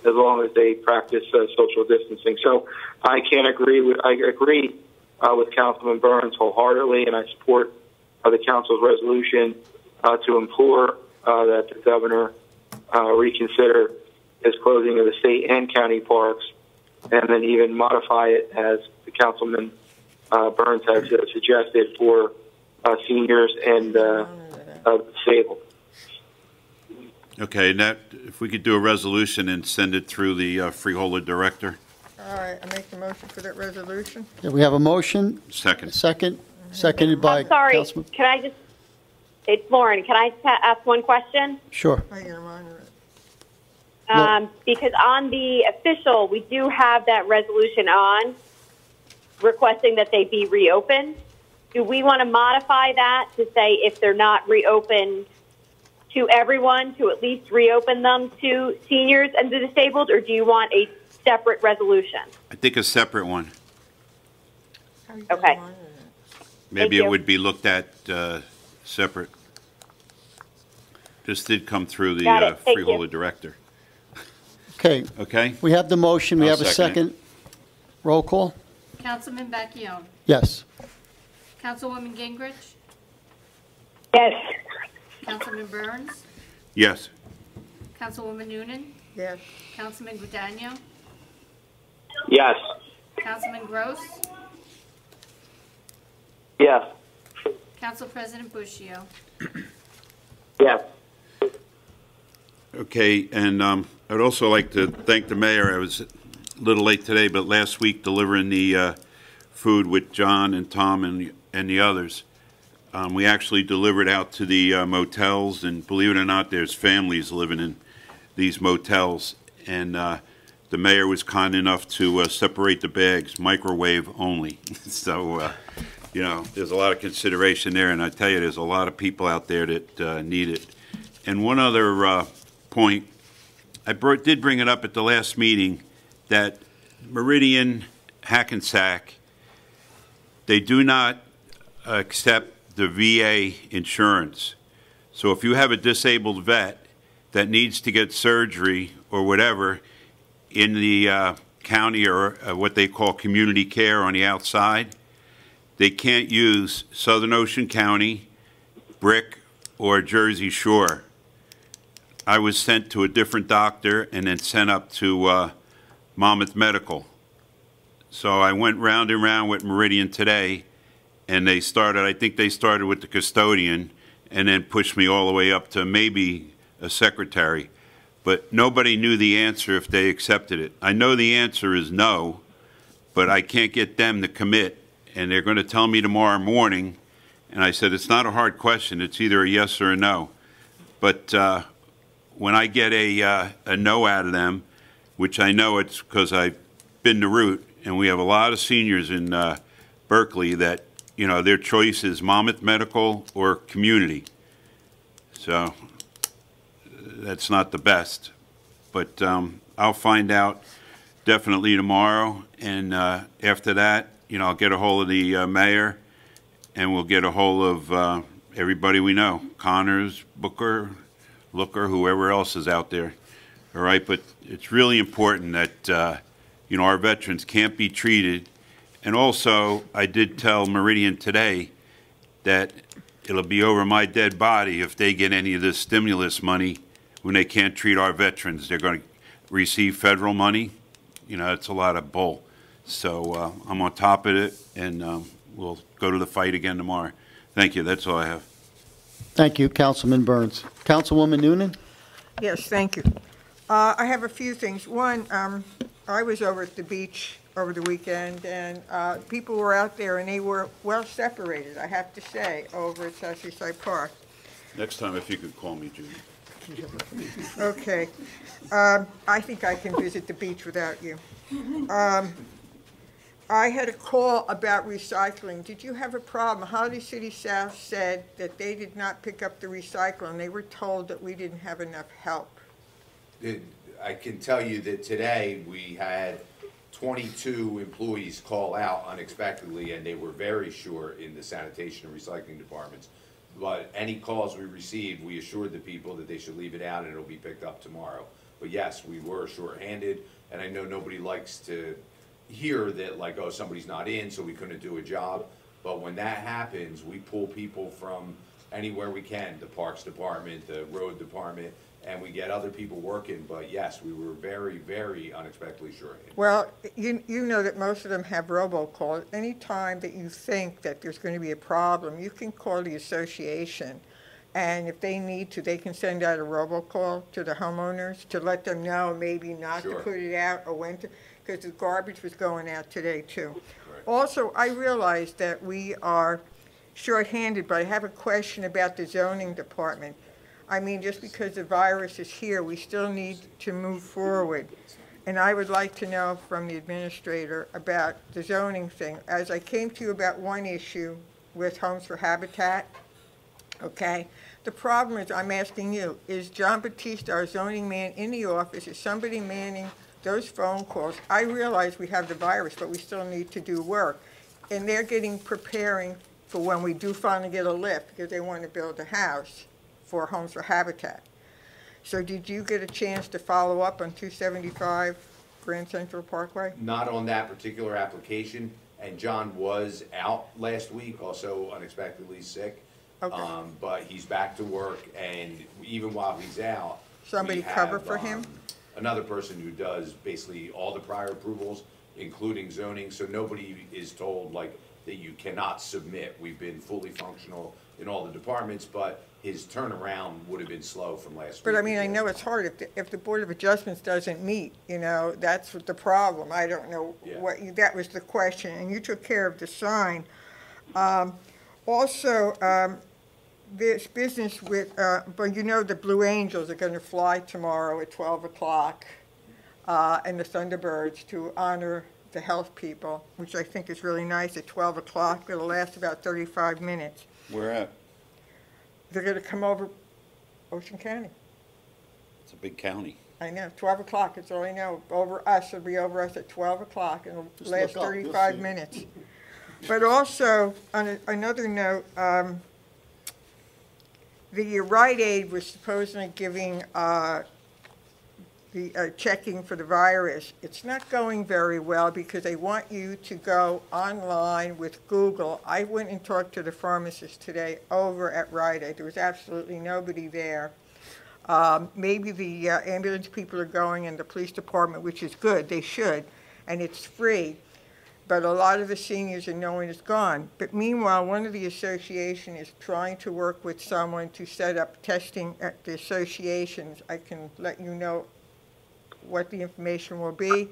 as long as they practice social distancing. So I agree with Councilman Burns wholeheartedly, and I support the council's resolution to implore that the governor reconsider his closing of the state and county parks, and then even modify it, as the Councilman Burns has suggested, for seniors and disabled. Okay, and that, if we could do a resolution and send it through the freeholder director. All right, I make the motion for that resolution. Yeah, we have a motion. Second. Seconded by I'm sorry, Councilman. can I just, it's Lauren, can I ask one question? Sure. I get a monitor. Because on the official, we do have that resolution on requesting that they be reopened. Do we want to modify that to say if they're not reopened to everyone, to at least reopen them to seniors and the disabled, or do you want a separate resolution? I think a separate one. Okay. Maybe it would be looked at separate. This did come through the freeholder director. Okay. Okay. We have the motion. We I'll have a second. Roll call. Councilman Bacchione. Yes. Councilwoman Gingrich. Yes. Councilman Burns. Yes. Councilwoman Noonan. Yes. Councilman Guadagno. Yes. Councilman Gross. Yes. Council President Bushio. Yes. Okay, and I'd also like to thank the mayor. I was a little late today, but last week delivering the food with John and Tom and the others. We actually delivered out to the motels, and believe it or not, there's families living in these motels. And the mayor was kind enough to separate the bags, microwave only. So, there's a lot of consideration there, and I tell you, there's a lot of people out there that need it. And one other point, I did bring it up at the last meeting, that Meridian, Hackensack, they do not accept the VA insurance. So if you have a disabled vet that needs to get surgery or whatever in the county or what they call community care on the outside. They can't use Southern Ocean County, Brick, or Jersey Shore. I was sent to a different doctor and then sent up to Monmouth Medical. So I went round and round with Meridian today, and they started, I think they started with the custodian and then pushed me all the way up to maybe a secretary. But nobody knew the answer if they accepted it. I know the answer is no, but I can't get them to commit, and they're going to tell me tomorrow morning. And I said, it's not a hard question. It's either a yes or a no. But when I get a no out of them, which I know it's because I've been the route, and we have a lot of seniors in Berkeley that, you know, their choice is Monmouth Medical or community. So that's not the best. But I'll find out definitely tomorrow. And after that, you know, I'll get a hold of the mayor, and we'll get a hold of everybody we know, Connors, Booker, Looker, whoever else is out there. All right, but it's really important that, you know, our veterans can't be treated. And also, I did tell Meridian today that it'll be over my dead body if they get any of this stimulus money when they can't treat our veterans. They're going to receive federal money. You know, it's a lot of bull. So I'm on top of it, and we'll go to the fight again tomorrow. Thank you. That's all I have. Thank you, Councilman Burns. Councilwoman Noonan? Yes, thank you. I have a few things. One, I was over at the beach over the weekend, and people were out there, and they were well separated, I have to say, over at Southside Park. Next time, if you could call me, Judy. Okay. I think I can visit the beach without you. I had a call about recycling. Did you have a problem? Holiday City South said that they did not pick up the recycling. They were told that we didn't have enough help. I can tell you that today we had 22 employees call out unexpectedly, and they were very short in the sanitation and recycling departments. But any calls we received, we assured the people that they should leave it out and it'll be picked up tomorrow. But yes, we were short-handed, and I know nobody likes to hear that, like, oh, somebody's not in, so we couldn't do a job. But when that happens, we pull people from anywhere we can, the Parks Department, the Road Department, and we get other people working. But yes, we were very, very unexpectedly short-handed. Well, you know that most of them have robocall. Any time that you think that there's going to be a problem, you can call the association. And if they need to, they can send out a robocall to the homeowners to let them know maybe not to put it out or when to, because the garbage was going out today too. Right. Also, I realize that we are short-handed, but I have a question about the zoning department. I mean, just because the virus is here, we still need to move forward. And I would like to know from the administrator about the zoning thing. As I came to you about one issue with Homes for Habitat, okay? The problem is, I'm asking you, is John Batista, our zoning man, in the office? Is somebody manning those phone calls? I realize we have the virus, but we still need to do work. And they're preparing for when we do finally get a lift, because they want to build a house for Homes for Habitat. So did you get a chance to follow up on 275 Grand Central Parkway? Not on that particular application, and John was out last week, also unexpectedly sick. Okay. But he's back to work, and even while he's out, Somebody we have, cover for him? Another person who does basically all the prior approvals, including zoning, so nobody is told like that you cannot submit. We've been fully functional in all the departments, but his turnaround would have been slow from last week. But I mean, I know it's hard if the Board of Adjustments doesn't meet, you know, that's what the problem. I don't know what that was the question, and you took care of the sign. Also, this business with, but you know the Blue Angels are going to fly tomorrow at 12 o'clock, and the Thunderbirds to honor the health people, which I think is really nice at 12 o'clock. It'll last about 35 minutes. Where at? They're going to come over Ocean County. It's a big county. I know, 12 o'clock, it's all I know. Over us, it'll be over us at 12 o'clock, and it'll last 35 minutes. But also, on another note, the Rite Aid was supposedly giving the checking for the virus. It's not going very well because they want you to go online with Google. I went and talked to the pharmacist today over at Rite Aid. There was absolutely nobody there. Maybe the ambulance people are going and the police department, which is good, they should, and it's free. But a lot of the seniors and no one is gone. But meanwhile, one of the association is trying to work with someone to set up testing at the associations. I can let you know what the information will be.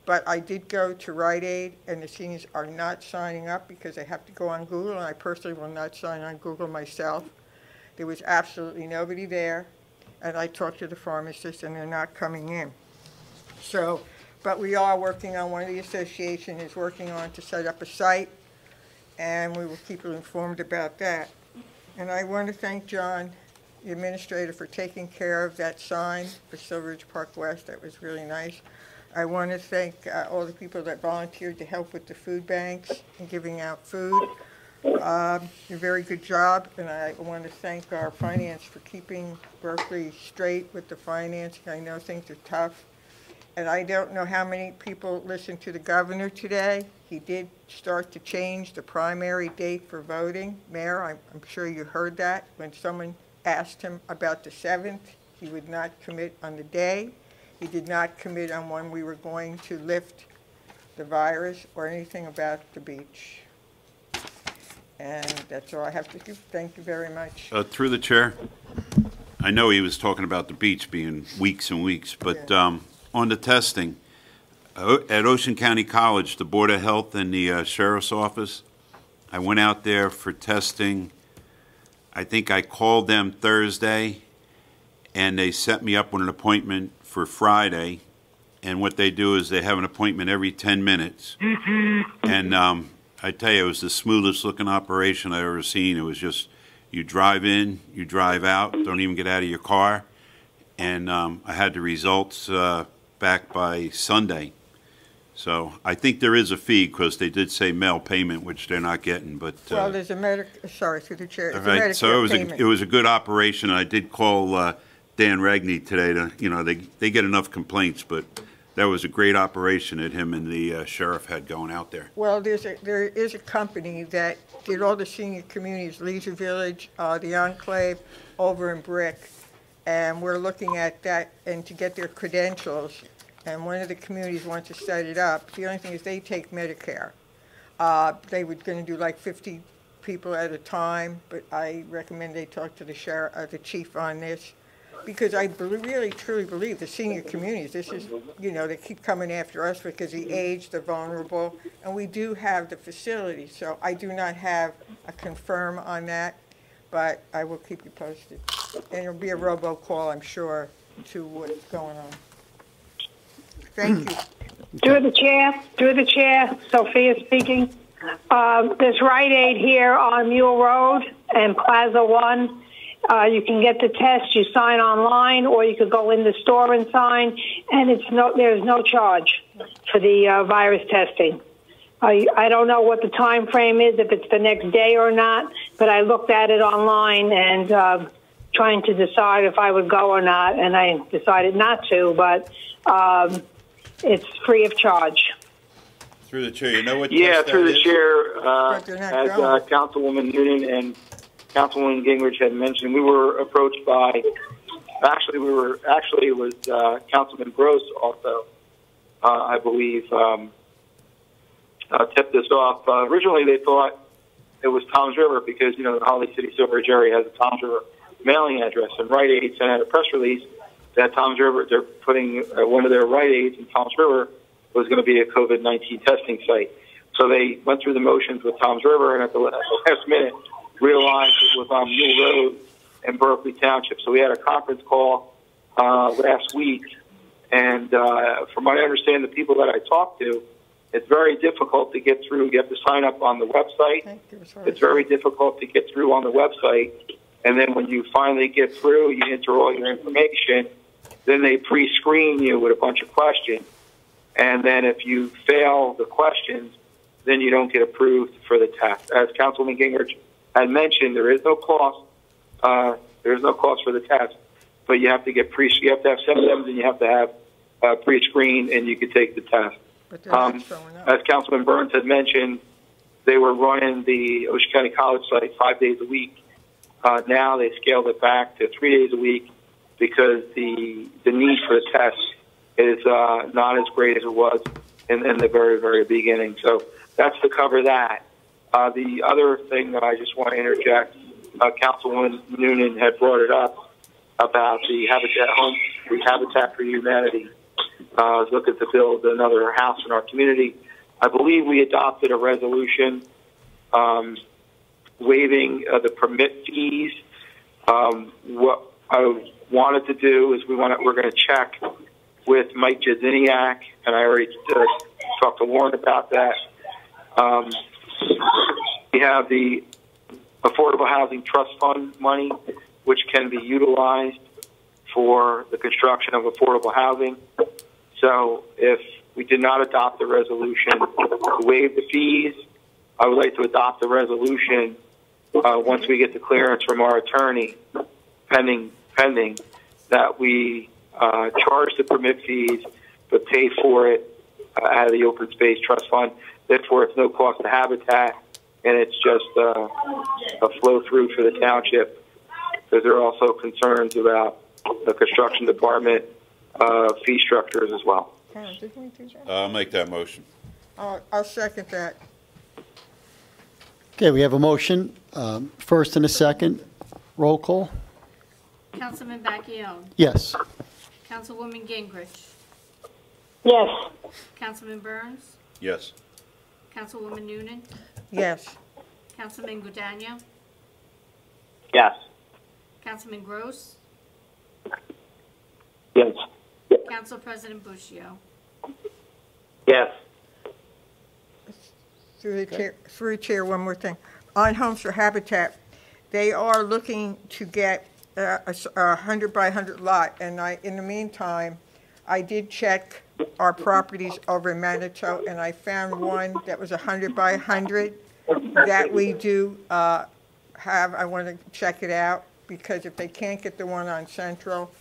But I did go to Rite Aid, and the seniors are not signing up because they have to go on Google, and I personally will not sign on Google myself. There was absolutely nobody there, and I talked to the pharmacist, and they're not coming in. So, but we are working on, one of the association is working on to set up a site, and we will keep you informed about that. And I want to thank John, the administrator, for taking care of that sign for Silver Ridge Park West. That was really nice. I want to thank all the people that volunteered to help with the food banks and giving out food. A very good job, and I want to thank our finance for keeping Berkeley straight with the financing. I know things are tough. And I don't know how many people listened to the governor today. He did start to change the primary date for voting. Mayor, I'm sure you heard that. When someone asked him about the 7th, he would not commit on the day. He did not commit on when we were going to lift the virus or anything about the beach. And that's all I have to give. Thank you very much. Through the chair, I know he was talking about the beach being weeks and weeks, but Yeah. On the testing, at Ocean County College, the Board of Health and the Sheriff's Office, I went out there for testing. I think I called them Thursday, and they set me up with an appointment for Friday. And what they do is they have an appointment every 10 minutes. And I tell you, it was the smoothest looking operation I've ever seen. It was just, you drive in, you drive out, don't even get out of your car. And I had the results back by Sunday. So I think there is a fee because they did say mail payment, which they're not getting. But well, there's a sorry, through the chair. It's right, a so payment. it was a good operation. I did call Dan Regney today to, you know, they get enough complaints, but that was a great operation that him and the sheriff had going out there. Well, there is a company that did all the senior communities, Leisure Village, the Enclave, over in Brick, and we're looking at that and to get their credentials. And one of the communities wants to set it up. The only thing is they take Medicare. They were going to do like 50 people at a time, but I recommend they talk to the sheriff, the chief on this, because I really truly believe the senior communities. This is, you know, they keep coming after us because the age, the vulnerable, and we do have the facility. So I do not have a confirm on that, but I will keep you posted. And it'll be a robocall, I'm sure, to what's going on. Thank you. Through the chair, Sophia speaking. There's Rite Aid here on Mule Road and Plaza One. You can get the test. You sign online, or you could go in the store and sign. And there's no charge for the virus testing. I don't know what the time frame is, if it's the next day or not. But I looked at it online and trying to decide if I would go or not, and I decided not to. But it's free of charge. Through the chair, you know what? Yeah, test through that the is? chair, as Councilwoman Noonan and Councilwoman Gingrich had mentioned, we were approached by. Actually, it was Councilman Gross also, I believe, tipped this off. Originally, they thought it was Toms River because, you know, the Holly City Silver Ridge area has a Toms River mailing address, and Rite Aid sent out a press release that Toms River, they're putting one of their Rite Aids in Toms River was going to be a COVID-19 testing site. So they went through the motions with Toms River, and at the last minute realized it was on Mule Road in Berkeley Township. So we had a conference call last week, and from what I understand, the people that I talked to, it's very difficult to get through. You have to sign up on the website. It's very difficult to get through on the website. And then when you finally get through, you enter all your information. Then they pre-screen you with a bunch of questions. And then if you fail the questions, then you don't get approved for the test. As Councilman Gingrich had mentioned, there is no cost. There is no cost for the test. but you have to have symptoms and you have to have pre-screen, and you could take the test. But they're not showing up. As Councilman Burns had mentioned, they were running the Ocean County College site 5 days a week. Now they scaled it back to 3 days a week because the need for the test is not as great as it was in the very, very beginning. So that's to cover that. The other thing that I just want to interject, Councilwoman Noonan had brought it up about the Habitat for Humanity. I was looking to build another house in our community. I believe we adopted a resolution waiving the permit fees. What I wanted to do is we're going to check with Mike Jaziniak, and I already talked to Warren about that. We have the Affordable Housing Trust Fund money, which can be utilized for the construction of affordable housing. So if we did not adopt the resolution to waive the fees, I would like to adopt the resolution once we get the clearance from our attorney, pending that we charge the permit fees, but pay for it out of the Open Space Trust Fund. Therefore, it's no cost to Habitat, and it's just a flow through for the township, because there are also concerns about the construction department fee structures as well. I'll make that motion. I'll second that. Okay, we have a motion, first and a second. Roll call. Councilman Bacchione. Yes. Councilwoman Gingrich. Yes. Councilman Burns. Yes. Councilwoman Noonan. Yes. Councilman Guadagno. Yes. Councilman Gross. Yes. Council President Bushio. Yes. Through the chair, one more thing. On Homes for Habitat, they are looking to get a 100 by 100 lot, and in the meantime, I did check our properties over in Manitou, and I found one that was 100 by 100 that we do have. I want to check it out, because if they can't get the one on Central,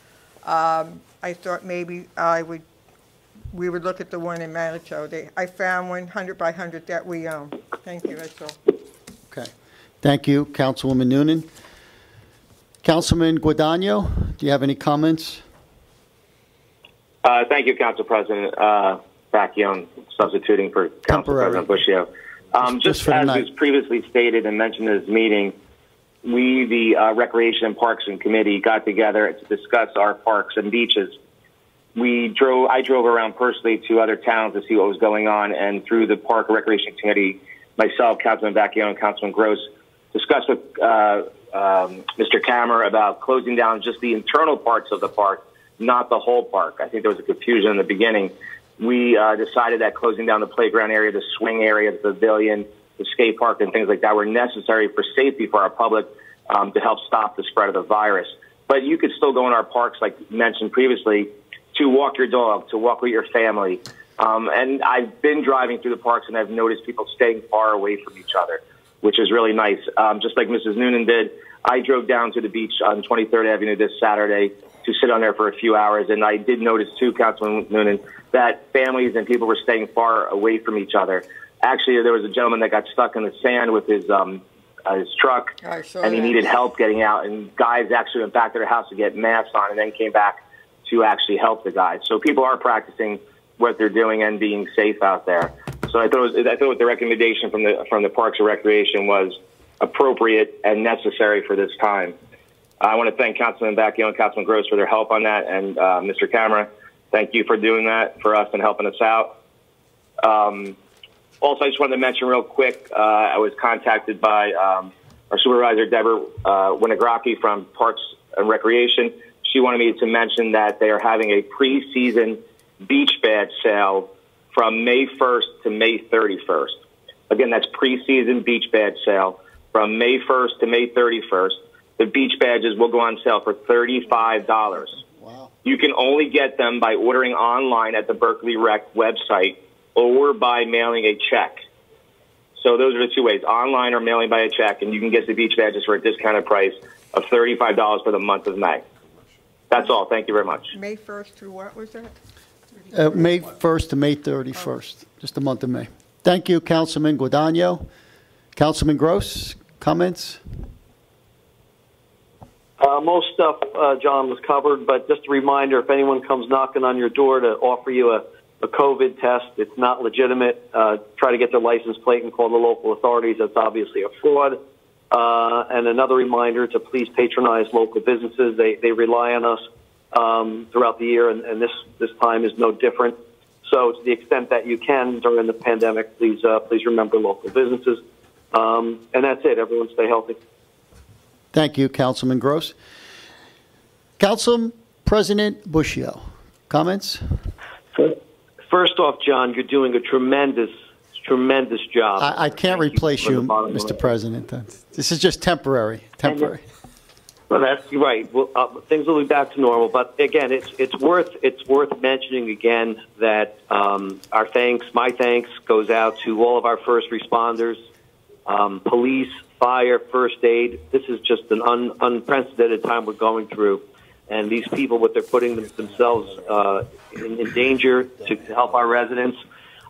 I thought maybe we would look at the one in Manitou. I found 100 by 100 that we own. Thank you, that's all. Okay. Thank you, Councilwoman Noonan. Councilman Guadagno, do you have any comments? Thank you, Council President Bacchione, substituting for Council President Bushio. Just as was previously stated and mentioned in this meeting, we, the Recreation and Parks and Committee, got together to discuss our parks and beaches. I drove around personally to other towns to see what was going on, and through the Park and Recreation Committee, myself, Councilman Bacchione, and Councilman Gross discussed with Mr. Kammer about closing down just the internal parts of the park, not the whole park. I think there was a confusion in the beginning. We decided that closing down the playground area, the swing area, the pavilion, the skate park, and things like that were necessary for safety for our public to help stop the spread of the virus. But you could still go in our parks, like mentioned previously, to walk your dog, to walk with your family. And I've been driving through the parks, and I've noticed people staying far away from each other, which is really nice. Just like Mrs. Noonan did, I drove down to the beach on 23rd Avenue this Saturday to sit on there for a few hours, and I did notice, too, Councilman Noonan, that families and people were staying far away from each other. Actually, there was a gentleman that got stuck in the sand with his truck, and he needed help getting out, and guys actually went back to their house to get masks on and then came back to actually help the guys. So people are practicing what they're doing and being safe out there. So I thought the recommendation from the Parks and Recreation was appropriate and necessary for this time. I want to thank Councilman Bacchione and Councilman Gross for their help on that, and Mr. Kammer, thank you for doing that for us and helping us out. Also, I just wanted to mention real quick, I was contacted by our supervisor, Deborah Winagraki from Parks and Recreation. She wanted me to mention that they are having a preseason beach badge sale from May 1st to May 31st. Again, that's preseason beach badge sale from May 1st to May 31st. The beach badges will go on sale for $35. Wow. You can only get them by ordering online at the Berkeley Rec website or by mailing a check. So those are the two ways, online or mailing by a check, and you can get the beach badges for a discounted price of $35 for the month of May. That's all. Thank you very much. May 1st through what was that? May 1st to May 31st, just the month of May. Thank you, Councilman Guadagno. Councilman Gross, comments? Most stuff, John, was covered, but just a reminder, if anyone comes knocking on your door to offer you a COVID test, it's not legitimate. Try to get their license plate and call the local authorities. That's obviously a fraud. And another reminder to please patronize local businesses. They rely on us throughout the year, and this time is no different. So to the extent that you can during the pandemic, please remember local businesses. And that's it. Everyone stay healthy. Thank you, Councilman Gross. Council President Bushio, comments? First off, John, you're doing a tremendous job. I can't replace you, Mr. President. This is just temporary. Well, that's right. Well, things will be back to normal. But again, it's worth mentioning again that my thanks goes out to all of our first responders, police, fire, first aid. This is just an unprecedented time we're going through, and these people, what they're putting themselves in danger to help our residents.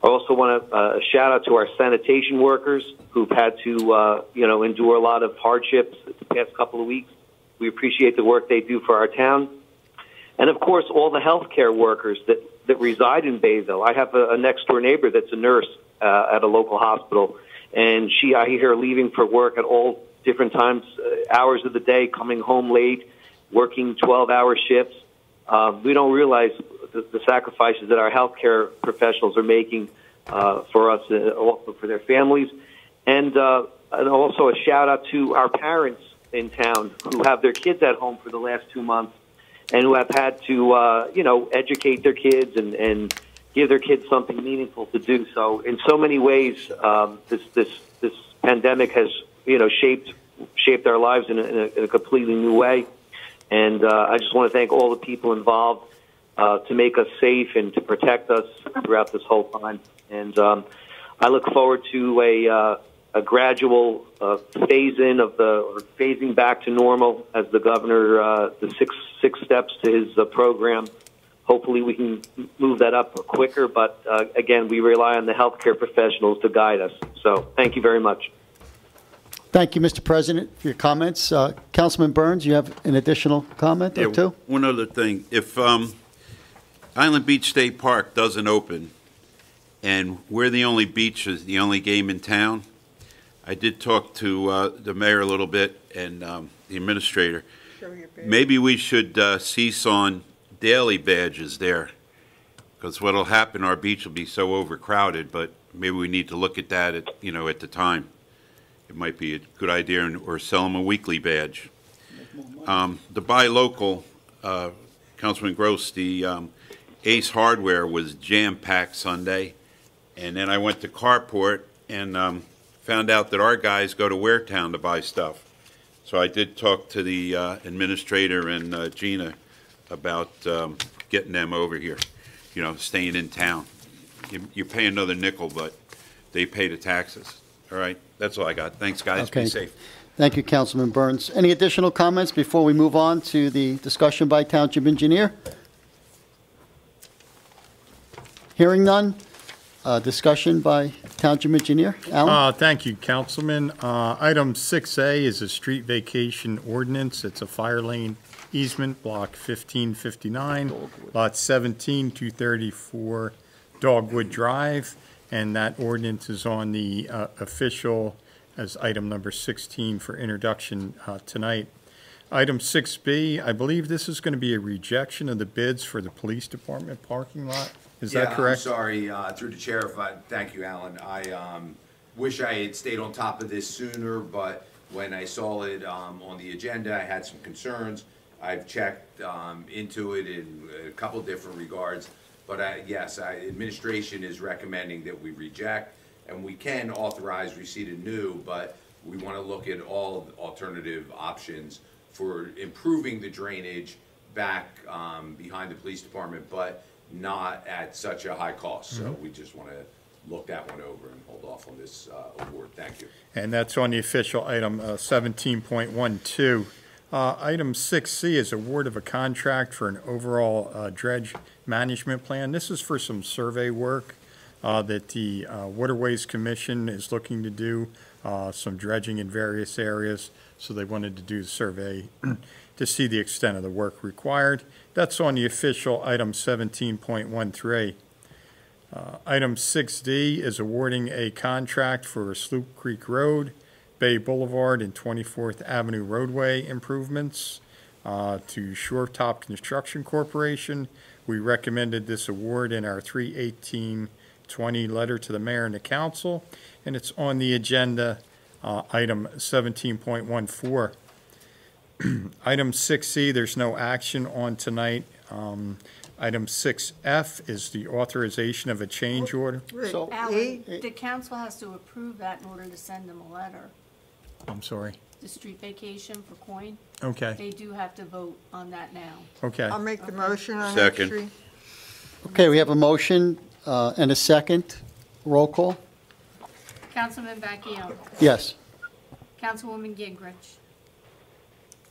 I also want to shout out to our sanitation workers who've had to endure a lot of hardships the past couple of weeks. We appreciate the work they do for our town. And, of course, all the healthcare workers that reside in Bayville. I have a next-door neighbor that's a nurse at a local hospital, and I hear her leaving for work at all different times, hours of the day, coming home late, working 12-hour shifts. We don't realize the sacrifices that our healthcare professionals are making for us, also for their families. And also a shout-out to our parents in town who have their kids at home for the last 2 months and who have had to, educate their kids and give their kids something meaningful to do. So in so many ways, this pandemic has, shaped our lives in a completely new way. And I just want to thank all the people involved to make us safe and to protect us throughout this whole time. And I look forward to a gradual phasing back to normal as the governor, the six steps to his program. Hopefully we can move that up quicker, but again, we rely on the healthcare professionals to guide us. So thank you very much. Thank you, Mr. President, for your comments. Councilman Burns, you have an additional comment or two? One other thing. If Island Beach State Park doesn't open and we're the only beach, is the only game in town, I did talk to the mayor a little bit and the administrator. Maybe we should cease on daily badges there, because what will happen, our beach will be so overcrowded, but maybe we need to look at that at the time. It might be a good idea, or sell them a weekly badge. The buy local, Councilman Gross, the Ace Hardware was jam-packed Sunday, and then I went to Carport and found out that our guys go to Waretown to buy stuff. So I did talk to the administrator and Gina about getting them over here, staying in town. You pay another nickel, but they pay the taxes. All right, that's all I got. Thanks, guys. Okay. Be safe. Thank you, Councilman Burns. Any additional comments before we move on to the discussion by Township Engineer? Hearing none. Discussion by Township Engineer. Alan? Thank you, Councilman. Item 6A is a street vacation ordinance. It's a fire lane easement, block 1559, lot 17, 234 Dogwood Drive. And that ordinance is on the official as item number 16 for introduction tonight. Item 6B, I believe this is going to be a rejection of the bids for the police department parking lot. Is that correct? I'm sorry, through the chair, thank you, Alan. I wish I had stayed on top of this sooner, but when I saw it on the agenda, I had some concerns. I've checked into it in a couple different regards. But yes, administration is recommending that we reject, and we can authorize receipt of new, but we want to look at all alternative options for improving the drainage back behind the police department, but not at such a high cost. So we just want to look that one over and hold off on this award. Thank you. And that's on the official item 17.12. Item 6C is award of a contract for an overall dredge management plan. This is for some survey work that the Waterways Commission is looking to do, some dredging in various areas. So they wanted to do the survey to see the extent of the work required. That's on the official item 17.13. Item 6D is awarding a contract for Sloop Creek Road, Bay Boulevard, and 24th Avenue roadway improvements to Shoretop Construction Corporation. We recommended this award in our 3/18/20 letter to the mayor and the council, and it's on the agenda, item 17.14. Item 6C, there's no action on tonight. Item 6F is the authorization of a change order. So, Alan, the council has to approve that in order to send them a letter. I'm sorry. The street vacation for Coin. Okay. They do have to vote on that now. Okay. I'll make the motion on that Second. street. okay, we have a motion and a second. Roll call? Councilman Vacchione. Yes. Councilwoman Gingrich.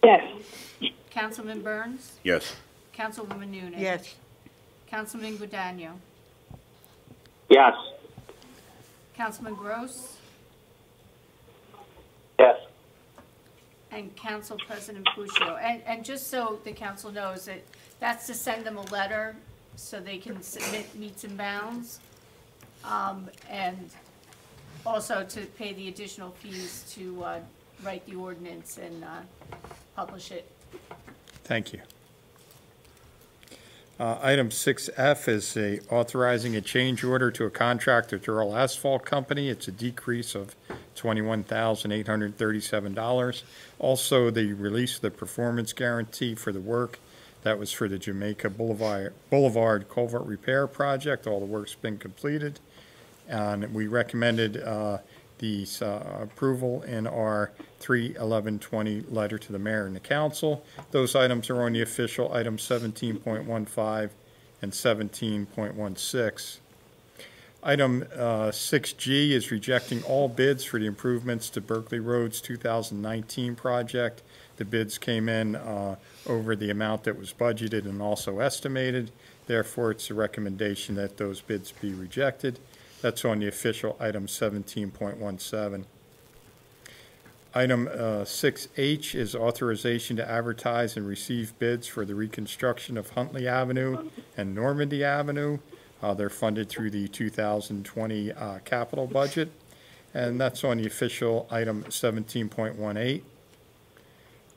Yes. Councilman Burns. Yes. Councilwoman Noonan. Yes. Councilman Guadagno. Yes. Councilman Gross. Yes. And Council President Puccio. And just so the council knows that that's to send them a letter so they can submit meets and bounds. And also to pay the additional fees to write the ordinance and publish it. Thank you. Item 6F is authorizing a change order to a contractor to Earl Asphalt Company. It's a decrease of $21,837. Also, the release of the performance guarantee for the work. That was for the Jamaica Boulevard Culvert Repair Project. All the work's been completed. And we recommended the approval in our 3/11/20 letter to the mayor and the council. Those items are on the official item 17.15 and 17.16. Item 6G is rejecting all bids for the improvements to Berkeley Road's 2019 project. The bids came in over the amount that was budgeted and also estimated. Therefore, it's a recommendation that those bids be rejected. That's on the official item 17.17. Item 6H is authorization to advertise and receive bids for the reconstruction of Huntley Avenue and Normandy Avenue. They're funded through the 2020 capital budget, and that's on the official item 17.18.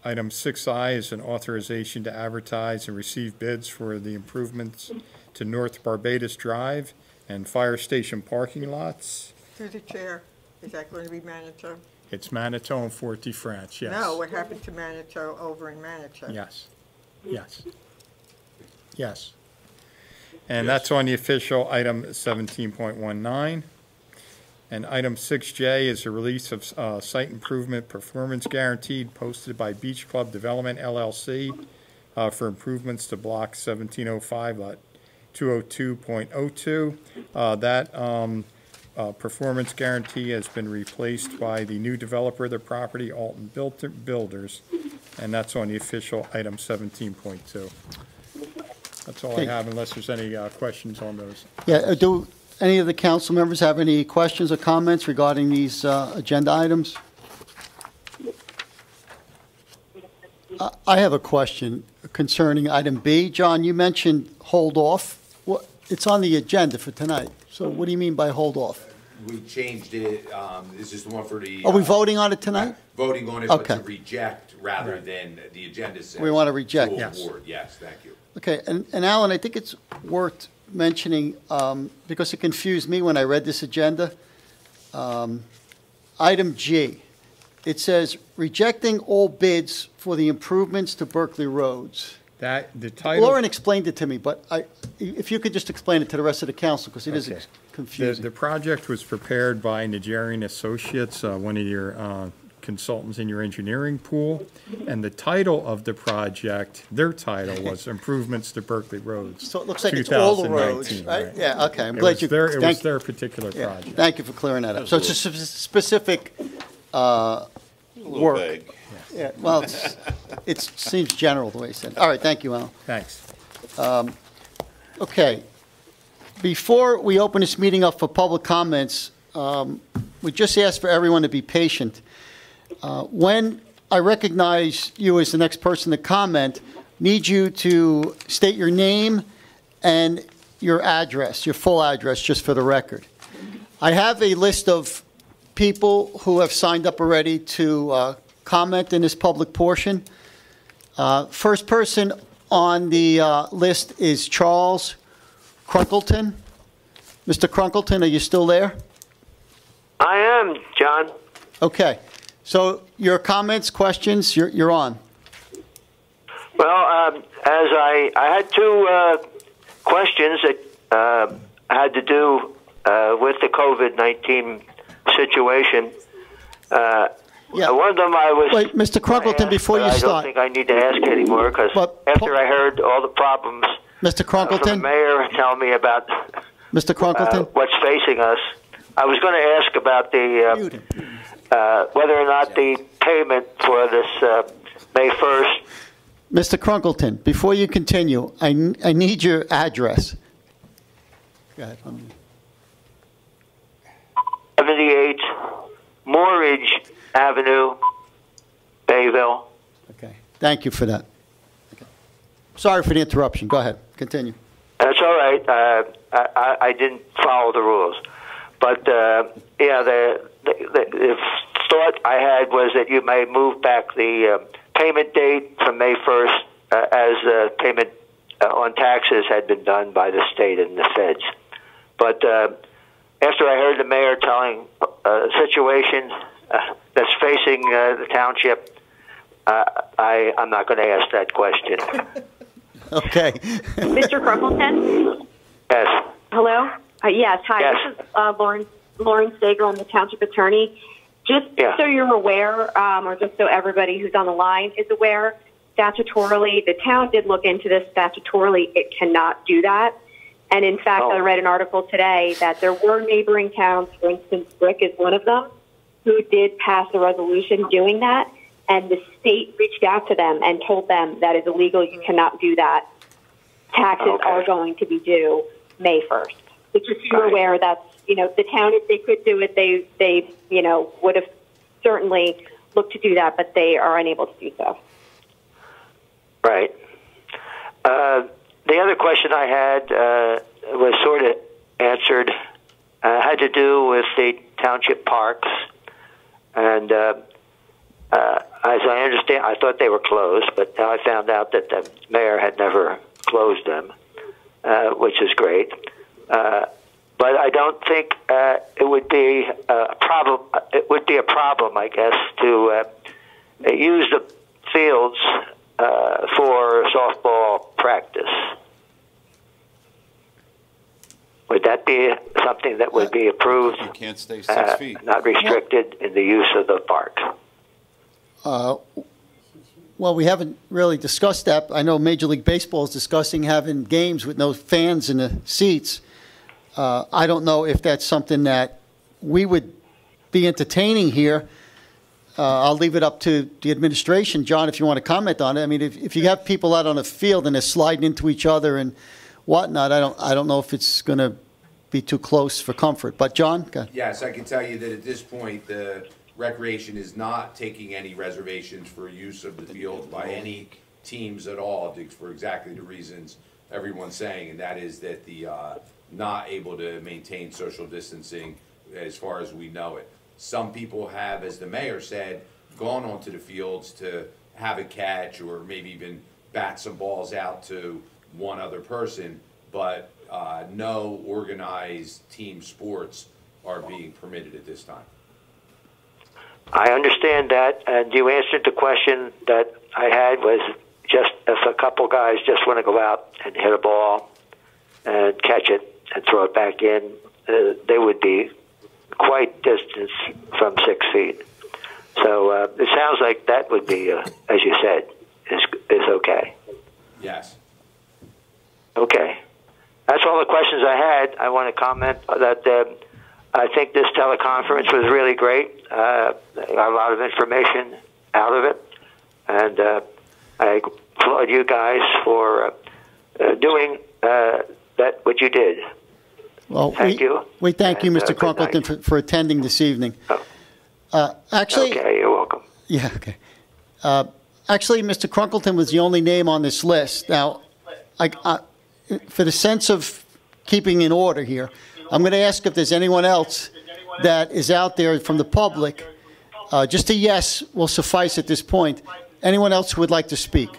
Item 6I is an authorization to advertise and receive bids for the improvements to North Barbados Drive and fire station parking lots. Through the chair, is that going to be Manitou? It's Manitou and Fort de France, yes. No, what happened to Manitou over in Manitou? Yes, yes, yes. And that's on the official item 17.19. And item 6J is a release of site improvement performance guaranteed posted by Beach Club Development LLC for improvements to block 1705 lot 202.02. That performance guarantee has been replaced by the new developer of the property, Alton Builders, and that's on the official item 17.2. That's all I have, unless there's any questions on those. Yeah, do any of the council members have any questions or comments regarding these agenda items? I have a question concerning item B. John, you mentioned hold off. It's on the agenda for tonight. So what do you mean by hold off? We changed it, this is the one for the. Are we voting on it tonight? Voting on it, but Okay. to reject rather than the agenda says. We want to reject. Full Yes. board. Yes, thank you. Okay, and Alan, I think it's worth mentioning, because it confused me when I read this agenda. Item G, it says rejecting all bids for the improvements to Berkeley roads. The title. Lauren explained it to me, but if you could just explain it to the rest of the council, because it is Okay. confusing. The project was prepared by Nigerian Associates, one of your consultants in your engineering pool, and the title of the project, their title was Improvements to Berkeley Roads. So it looks like it's all the roads, 2019, right? Yeah, okay, I'm glad you. It was thank- their particular yeah, project. Thank you for clearing that up. So it's a specific work. Yeah, well, it seems general the way you said it. All right, thank you, Alan. Thanks. Okay. Before we open this meeting up for public comments, we just ask for everyone to be patient. When I recognize you as the next person to comment, need you to state your name and your address, your full address, just for the record. I have a list of people who have signed up already to comment in this public portion. First person on the list is Charles Crunkleton. Mr. Crunkleton, are you still there? I am, John. Okay. So your comments, questions, you're on. Well, as I had two questions that had to do with the COVID-19 situation. Yeah. One of them I was... Wait, Mr. Crunkleton, before you start... I don't start... think I need to ask anymore, because after I heard all the problems... Mr. Crunkleton? From the mayor telling me about... Mr. Crunkleton? What's facing us. I was going to ask about the... whether or not the payment for this May 1st... Mr. Crunkleton, before you continue, I need your address. Go ahead. 78 Moorridge Avenue, Bayville. Okay. Thank you for that. Okay. Sorry for the interruption. Go ahead. Continue. That's all right. I didn't follow the rules. But, yeah, the thought I had was that you may move back the payment date from May 1st as payment on taxes had been done by the state and the feds. But after I heard the mayor telling a situation that's facing the township, I'm not going to ask that question. Okay. Mr. Crumpleton? Yes. Hello? Yes, hi. Yes. This is Lauren Stager. I'm the township attorney. Just so you're aware, or just so everybody who's on the line is aware, statutorily, the town did look into this. Statutorily, it cannot do that. And in fact, I read an article today that there were neighboring towns, for instance, Brick is one of them, who did pass a resolution doing that. And the state reached out to them and told them that is illegal. You cannot do that. Taxes are going to be due May 1st. So just so you're aware, that's, the town, if they could do it, they would have certainly looked to do that, but they are unable to do so. Right. The other question I had was sort of answered, had to do with the township parks. And as I understand, I thought they were closed, but now I found out that the mayor had never closed them, which is great. But I don't think it would be a problem. It would be a problem, I guess, to use the fields for softball practice. Would that be something that would be approved? You can't stay 6 feet. Not restricted in the use of the park. Well, we haven't really discussed that. I know Major League Baseball is discussing having games with no fans in the seats. I don't know if that's something that we would be entertaining here. I'll leave it up to the administration. John, if you want to comment on it. I mean, if you have people out on a field and they're sliding into each other and whatnot, I don't know if it's going to be too close for comfort. But John? Go. Yes, I can tell you that at this point, the Recreation is not taking any reservations for use of the field by any teams at all, for exactly the reasons everyone's saying, and that is that the not able to maintain social distancing as far as we know it. Some people have, as the mayor said, gone onto the fields to have a catch or maybe even bat some balls out to one other person, but no organized team sports are being permitted at this time. I understand that, and you answered the question that I had was just if a couple guys just want to go out and hit a ball and catch it and throw it back in, they would be quite distance from 6 feet. So it sounds like that would be, as you said, is okay. Yes. Okay. That's all the questions I had. I want to comment that I think this teleconference was really great. I got a lot of information out of it. and I applaud you guys for doing that what you did. Well, thank you. We thank you, And, Mr. Crunkleton, for attending this evening. Actually, okay, you're welcome. Yeah, okay. Actually, Mr. Crunkleton was the only name on this list. Now, for the sense of keeping in order here, I'm going to ask if there's anyone else that is out there from the public. Just a yes will suffice at this point. Anyone else who would like to speak?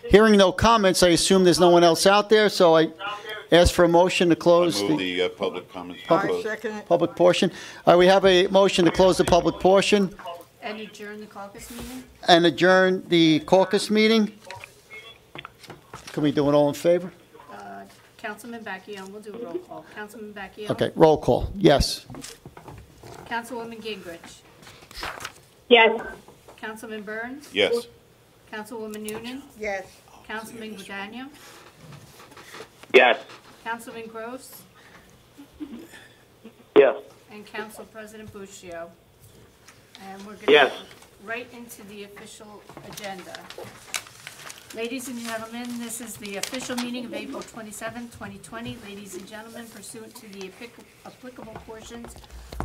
Hearing no comments, I assume there's no one else out there, so I ask for a motion to close I move the public comments. public portion. All right, we have a motion to close the public portion And adjourn the caucus meeting? and adjourn the caucus meeting. Can we do it all in favor? Councilman Bacchione, we'll do a roll call. Councilman Bacchione? Okay, roll call. Yes. Councilwoman Gingrich? Yes. Councilman Burns? Yes. Councilwoman Noonan? Yes. Councilman Guadagno? Yes. Councilman Gross? Yes. And Council President Buccio. And we're going Yes. right into the official agenda. Ladies and gentlemen, this is the official meeting of April 27, 2020. Ladies and gentlemen, pursuant to the applicable portions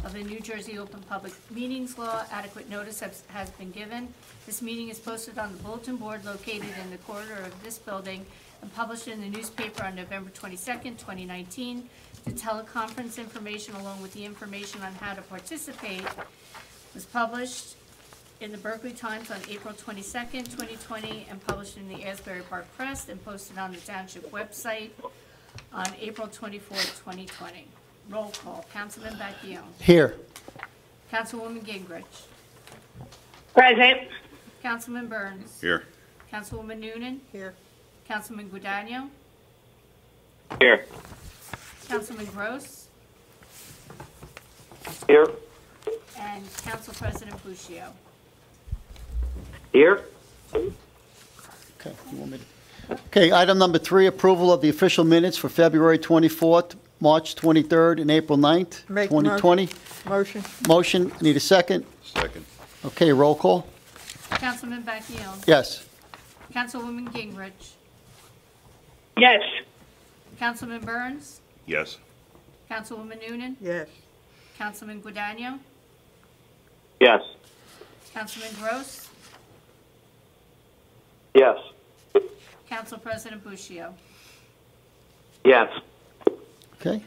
of the New Jersey Open Public Meetings Law, adequate notice has been given. This meeting is posted on the bulletin board located in the corridor of this building and published in the newspaper on November 22nd, 2019. The teleconference information, along with the information on how to participate, was published in the Berkeley Times on April 22nd, 2020, and published in the Asbury Park Press and posted on the Township website on April 24th, 2020. Roll call. Councilman Bacchione. Here. Councilwoman Gingrich. Present. Councilman Burns. Here. Councilwoman Noonan. Here. Councilman Guadagno. Here. Councilman Gross. Here. And Council President Buccio. Here. Okay, you want me to- Okay, item number 3, approval of the official minutes for February 24th, March 23rd, and April 9th, Make 2020. Motion. Motion, need a second? Second. Okay, roll call. Councilman Bacchione. Yes. Councilwoman Gingrich. Yes. Councilman Burns. Yes. Councilwoman Noonan. Yes. Councilman Guadagno. Yes. Councilman Gross. Yes. Council President Buccio. Yes. Okay.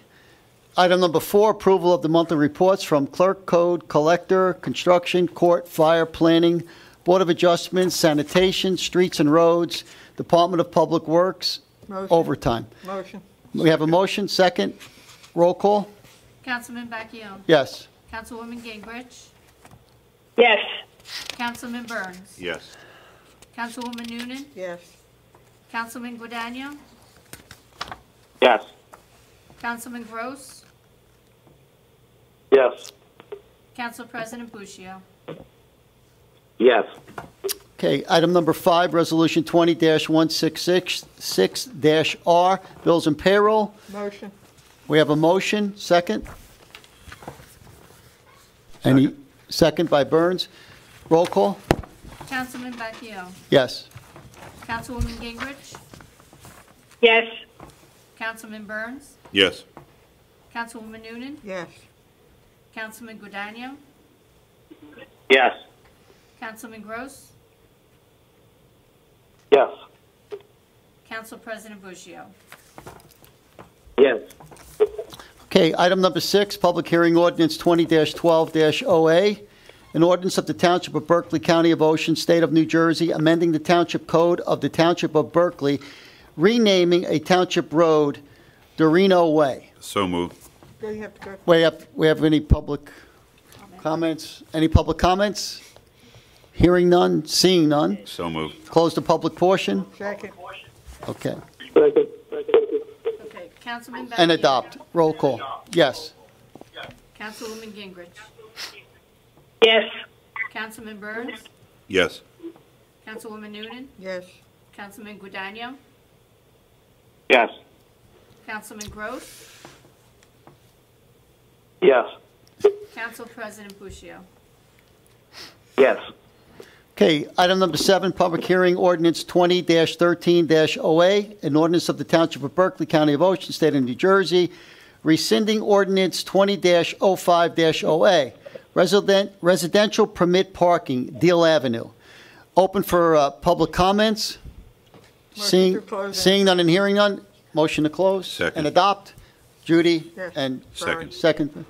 Item number 4, approval of the monthly reports from clerk, code, collector, construction, court, fire, planning, Board of Adjustments, sanitation, streets and roads, Department of Public Works, Motion. overtime. Motion. We have a motion, second. Roll call. Councilman Bacchione. Yes. Councilwoman Gingrich. Yes. Councilman Burns. Yes. Councilwoman Noonan. Yes. Councilman Guadagno. Yes. Councilman Gross. Yes. Council President Buccio. Yes. Okay, item number 5, resolution 20-1666-R, bills and payroll. Motion. We have a motion, second. Any, second by Burns. Roll call. Councilman Bacchione. Yes. Councilwoman Gingrich. Yes. Councilman Burns. Yes. Councilwoman Noonan. Yes. Councilman Guadagno. Yes. Councilman Gross. Yes. Council President Buccio. Yes. Okay, item number 6, public hearing ordinance 20-12-OA, an ordinance of the Township of Berkeley, County of Ocean, State of New Jersey, amending the Township Code of the Township of Berkeley, renaming a township road Dorino Way. So moved. Do you have to go? We have any public comments? Any public comments? Hearing none, seeing none. So moved. Close the public portion. Second. Okay. Okay, Councilman Bacchione. And adopt. Roll call. Yes. Councilwoman Gingrich. Yes. Councilman Burns. Yes. Councilwoman Noonan. Yes. Councilman Guadagno. Yes. Councilman Gross. Yes. Council President Bushio. Yes. Okay, item number 7, public hearing ordinance 20-13-OA, an ordinance of the Township of Berkeley, County of Ocean, State of New Jersey, rescinding ordinance 20-05-OA, residential permit parking, Deal Avenue. Open for public comments. Seeing none and hearing none, motion to close. Second. And adopt. Judy? Yes. And Second. second.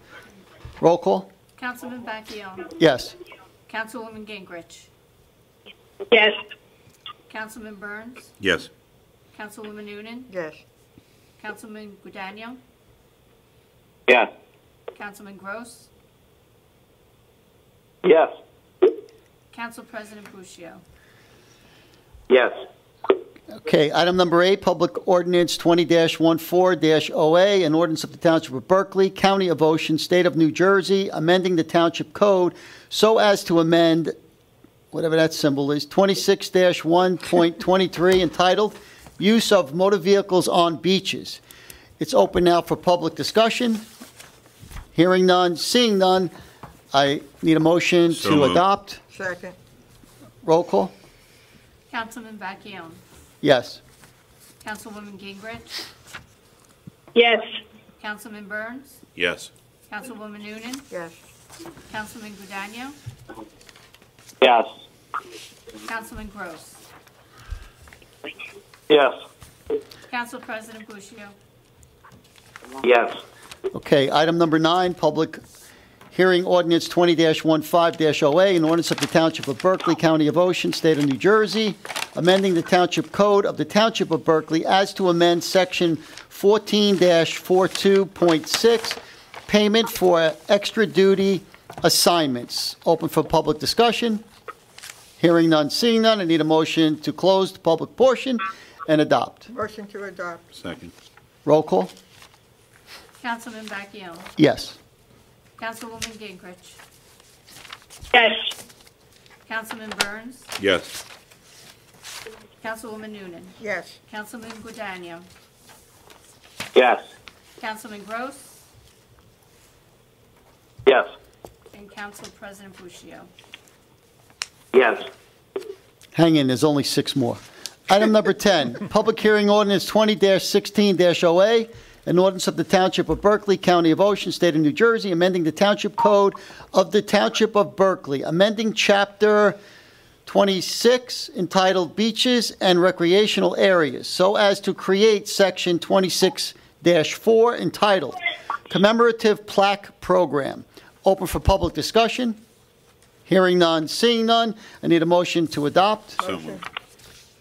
Roll call? Councilman Bacchione. Yes. Councilwoman Gingrich. Yes. Councilman Burns. Yes. Councilwoman Noonan. Yes. Councilman Guadagno. Yes. Councilman Gross. Yes. Council President Bushio. Yes. Okay, item number 8, public ordinance 20-14-OA, an ordinance of the Township of Berkeley, County of Ocean, State of New Jersey, amending the Township Code so as to amend, whatever that symbol is, 26-1.23, entitled Use of Motor Vehicles on Beaches. It's open now for public discussion. Hearing none, seeing none, I need a motion So to moved. adopt. Second. Roll call? Councilman Bacchione. Yes. Councilwoman Gingrich. Yes. Councilman Burns. Yes. Councilwoman Noonan. Yes. Councilman Guadagno. Yes. Councilman Gross. Yes. Council President Bushio. Yes. Okay, item number 9, public hearing ordinance 20-15-OA, an ordinance of the Township of Berkeley, County of Ocean, State of New Jersey, amending the Township Code of the Township of Berkeley as to amend Section 14-42.6, payment for extra duty assignments. Open for public discussion. Hearing none, seeing none, I need a motion to close the public portion and adopt. Motion to adopt. Second. Roll call? Councilman Bacchione. Yes. Councilwoman Gingrich. Yes. Councilman Burns. Yes. Councilwoman Noonan. Yes. Councilman Guadagno. Yes. Councilman Gross. Yes. And Council President Bushio. Yes. Hang in, there's only 6 more. Item number 10, public hearing ordinance 20-16-OA, an ordinance of the Township of Berkeley, County of Ocean, State of New Jersey, amending the Township Code of the Township of Berkeley, amending Chapter 26 entitled Beaches and Recreational Areas, so as to create Section 26-4 entitled Commemorative Plaque Program. Open for public discussion. Hearing none, seeing none. I need a motion to adopt. So moved.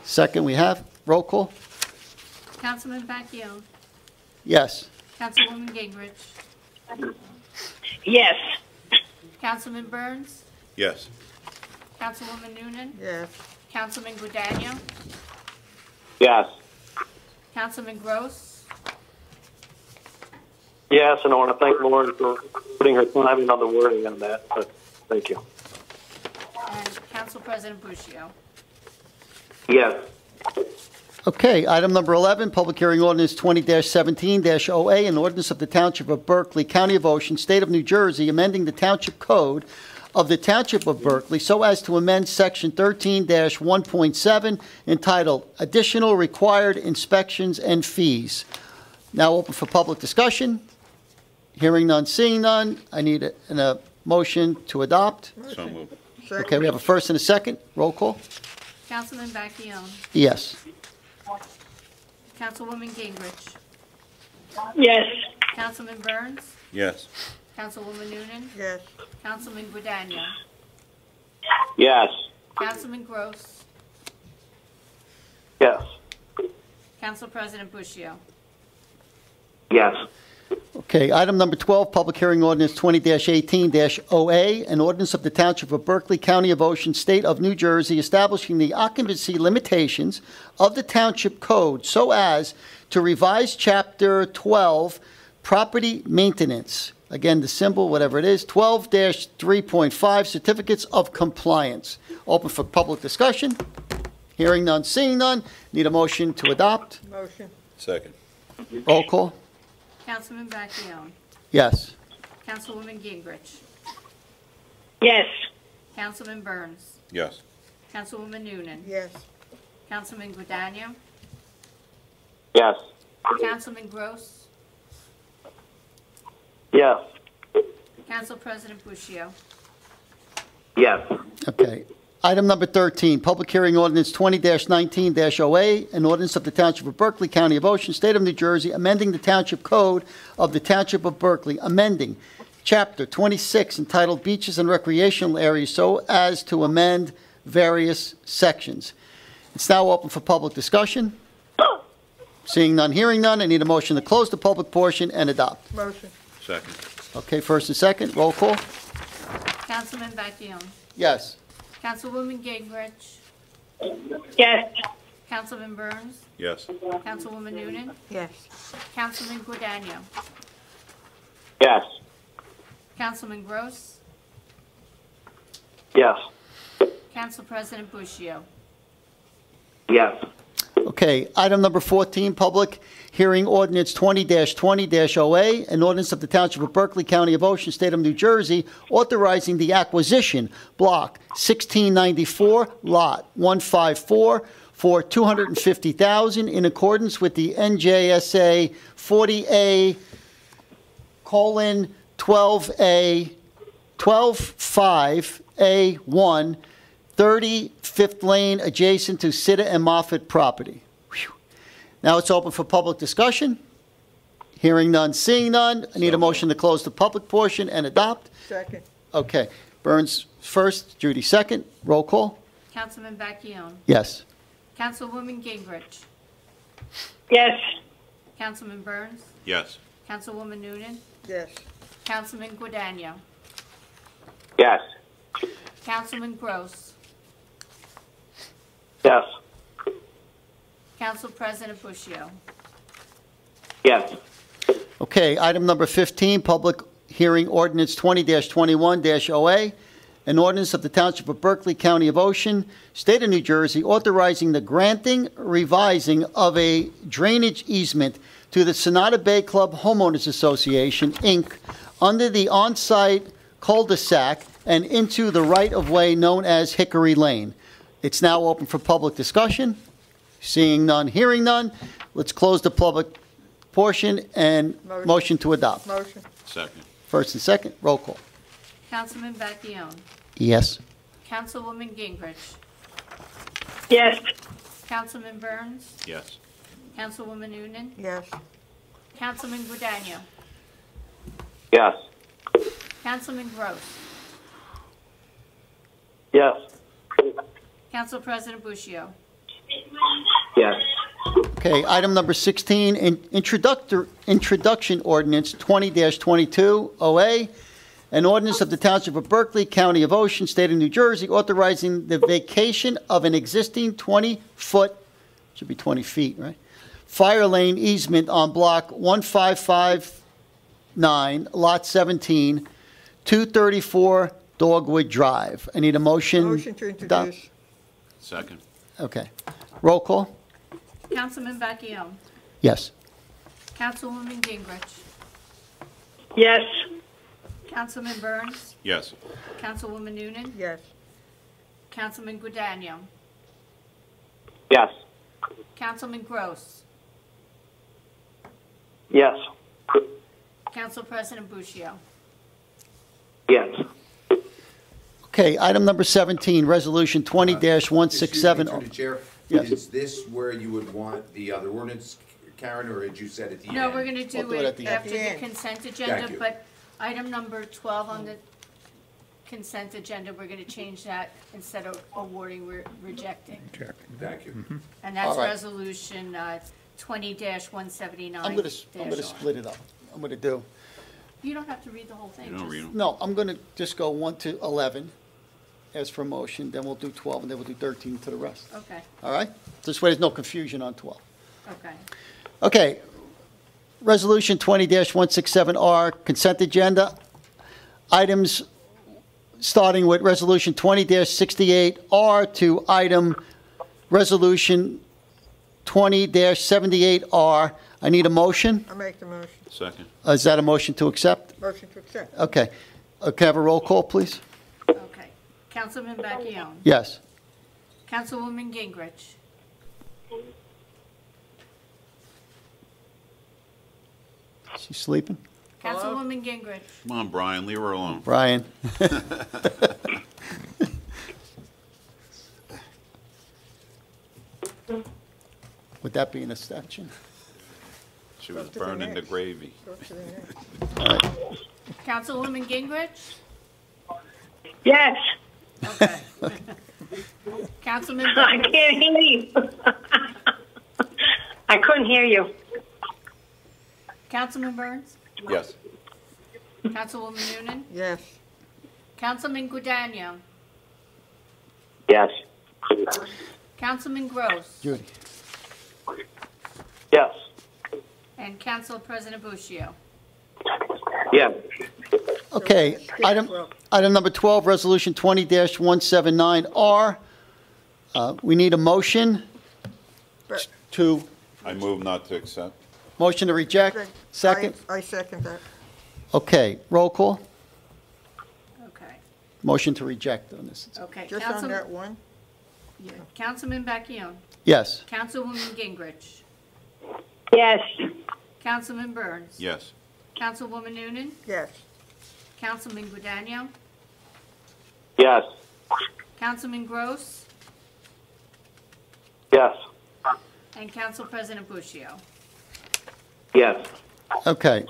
Second, we have roll call. Councilman Bacchione. Yes. Councilwoman Gingrich. Yes. Councilman Burns. Yes. Councilwoman Noonan. Yes. Councilman Guadagno. Yes. Councilman Gross. Yes, and I want to thank Lauren for putting her time in on the wording on that. But thank you. And Council President Bushio. Yes. Okay, item number 11, public hearing ordinance 20-17-OA, an ordinance of the Township of Berkeley, County of Ocean, State of New Jersey, amending the Township Code of the Township of Berkeley so as to amend Section 13-1.7 entitled Additional Required Inspections and Fees. Now open for public discussion. Hearing none, seeing none. I need a motion to adopt. So moved. Okay, we have a first and a second. Roll call. Councilman Bacchione. Yes. Councilwoman Gingrich. Yes. Councilman Burns. Yes. Councilwoman Noonan. Yes. Councilman Guadagno. Yes. Councilman Gross. Yes. Council President Bushio. Yes. Okay, item number 12, public hearing ordinance 20-18-OA, an ordinance of the Township of Berkeley, County of Ocean, State of New Jersey, establishing the occupancy limitations of the Township Code so as to revise Chapter 12, Property Maintenance. Again, the symbol, whatever it is, 12-3.5, Certificates of Compliance. Open for public discussion. Hearing none, seeing none. Need a motion to adopt. Motion. Second. Roll call. Councilman Bacchione. Yes. Councilwoman Gingrich. Yes. Councilman Burns. Yes. Councilwoman Noonan. Yes. Councilman Guadagno. Yes. Councilman Gross. Yes. Council President Bushio. Yes. Okay. Item number 13, public hearing ordinance 20-19-08, an ordinance of the Township of Berkeley, County of Ocean, State of New Jersey, amending the Township Code of the Township of Berkeley, amending Chapter 26 entitled Beaches and Recreational Areas so as to amend various sections. It's now open for public discussion. Seeing none, hearing none, I need a motion to close the public portion and adopt. Motion. Second. Okay, first and second, roll call. Councilman Bacchione. Yes. Councilwoman Gingrich. Yes. Councilman Burns. Yes. Councilwoman Noonan. Yes. Councilman Guadagno. Yes. Councilman Gross. Yes. Council President Bushio. Yes. Okay, item number 14, public hearing ordinance 20-20-08, an ordinance of the Township of Berkeley, County of Ocean, State of New Jersey, authorizing the acquisition, block 1694, lot 154, for $250,000 in accordance with the NJSA 40A:12A:12-5A1, 35th Lane, adjacent to Sitta and Moffett property. Whew. Now it's open for public discussion. Hearing none, seeing none. I need a motion to close the public portion and adopt. Second. Okay. Burns first, Judy second. Roll call. Councilman Bacchione. Yes. Councilwoman Gingrich. Yes. Councilman Burns. Yes. Councilwoman Noonan. Yes. Councilman Guadagno. Yes. Councilman Gross. Yes. Council President Bushio. Yes. Okay, item number 15, public hearing ordinance 20-21-08, an ordinance of the Township of Berkeley, County of Ocean, State of New Jersey, authorizing the granting, revising of a drainage easement to the Sonata Bay Club Homeowners Association, Inc., under the on-site cul-de-sac and into the right-of-way known as Hickory Lane. It's now open for public discussion. Seeing none, hearing none. Let's close the public portion and motion to adopt. Motion. Second. First and second, roll call. Councilman Bacchione. Yes. Councilwoman Gingrich. Yes. Councilman Burns. Yes. Councilwoman Noonan. Yes. Councilman Guadagno. Yes. Councilman Gross. Yes. Council President Bushio. Yes. Okay, item number 16, introduction ordinance 20-22-08, an ordinance of the Township of Berkeley, County of Ocean, State of New Jersey, authorizing the vacation of an existing 20-foot, should be 20 feet, right? Fire lane easement on block 1559, lot 17, 234 Dogwood Drive. I need a motion. Motion to introduce. Second. Okay. Roll call? Councilman Bacchione. Yes. Councilwoman Gingrich. Yes. Councilman Burns. Yes. Councilwoman Noonan. Yes. Councilman Guadagno. Yes. Councilman Gross. Yes. Council President Bushio. Yes. Okay, item number 17, resolution 20-167. Through the chair, Yes. is this where you would want the other ordinance, Karen, or had you said at the end? No, we're going to do We'll do it at it the after the end. consent Thank agenda, you. but item number 12 on the consent agenda, we're going to change that. Instead of awarding, we're rejecting. Thank you. And that's All right. resolution 20-179. I'm going to split it up. I'm going to do, You don't have to read the whole thing. You don't just- read them. no, I'm going to just go 1 to 11 as for motion, then we'll do 12, and then we'll do 13 to the rest. Okay, All right? This way there's no confusion on 12. okay. Okay. Resolution 20-167R, consent agenda. Items starting with Resolution 20-68R to item Resolution 20-78R. I need a motion. I make the motion. Second. Is that a motion to accept? Motion to accept. Okay. Can I have a roll call, please? Councilman Bacchione. Yes. Councilwoman Gingrich. She's sleeping? Councilwoman Gingrich. Come on, Brian, leave her alone. Brian? Would that be an abstention? She was burning the gravy. All right. Councilwoman Gingrich. Yes. Okay. Councilman I Burns. can't hear you. I couldn't hear you. Councilman Burns. Yes. Councilwoman Noonan. Yes. Councilman Guadagno. Yes. Councilman Gross. Judy? Yes. And Council President Bushio. Yes. Okay, item number 12, Resolution 20-179R. We need a motion to, I move not to accept. motion to reject, second? I second that. Okay, roll call. Okay. Motion to reject on this. Okay. Just on that one? Yeah. Councilman Bacchione. Yes. Councilwoman Gingrich. Yes. Councilman Burns. Yes. Councilwoman Noonan. Yes. Councilman Guadagno. Yes. Councilman Gross. Yes. And Council President Bushio. Yes. Okay.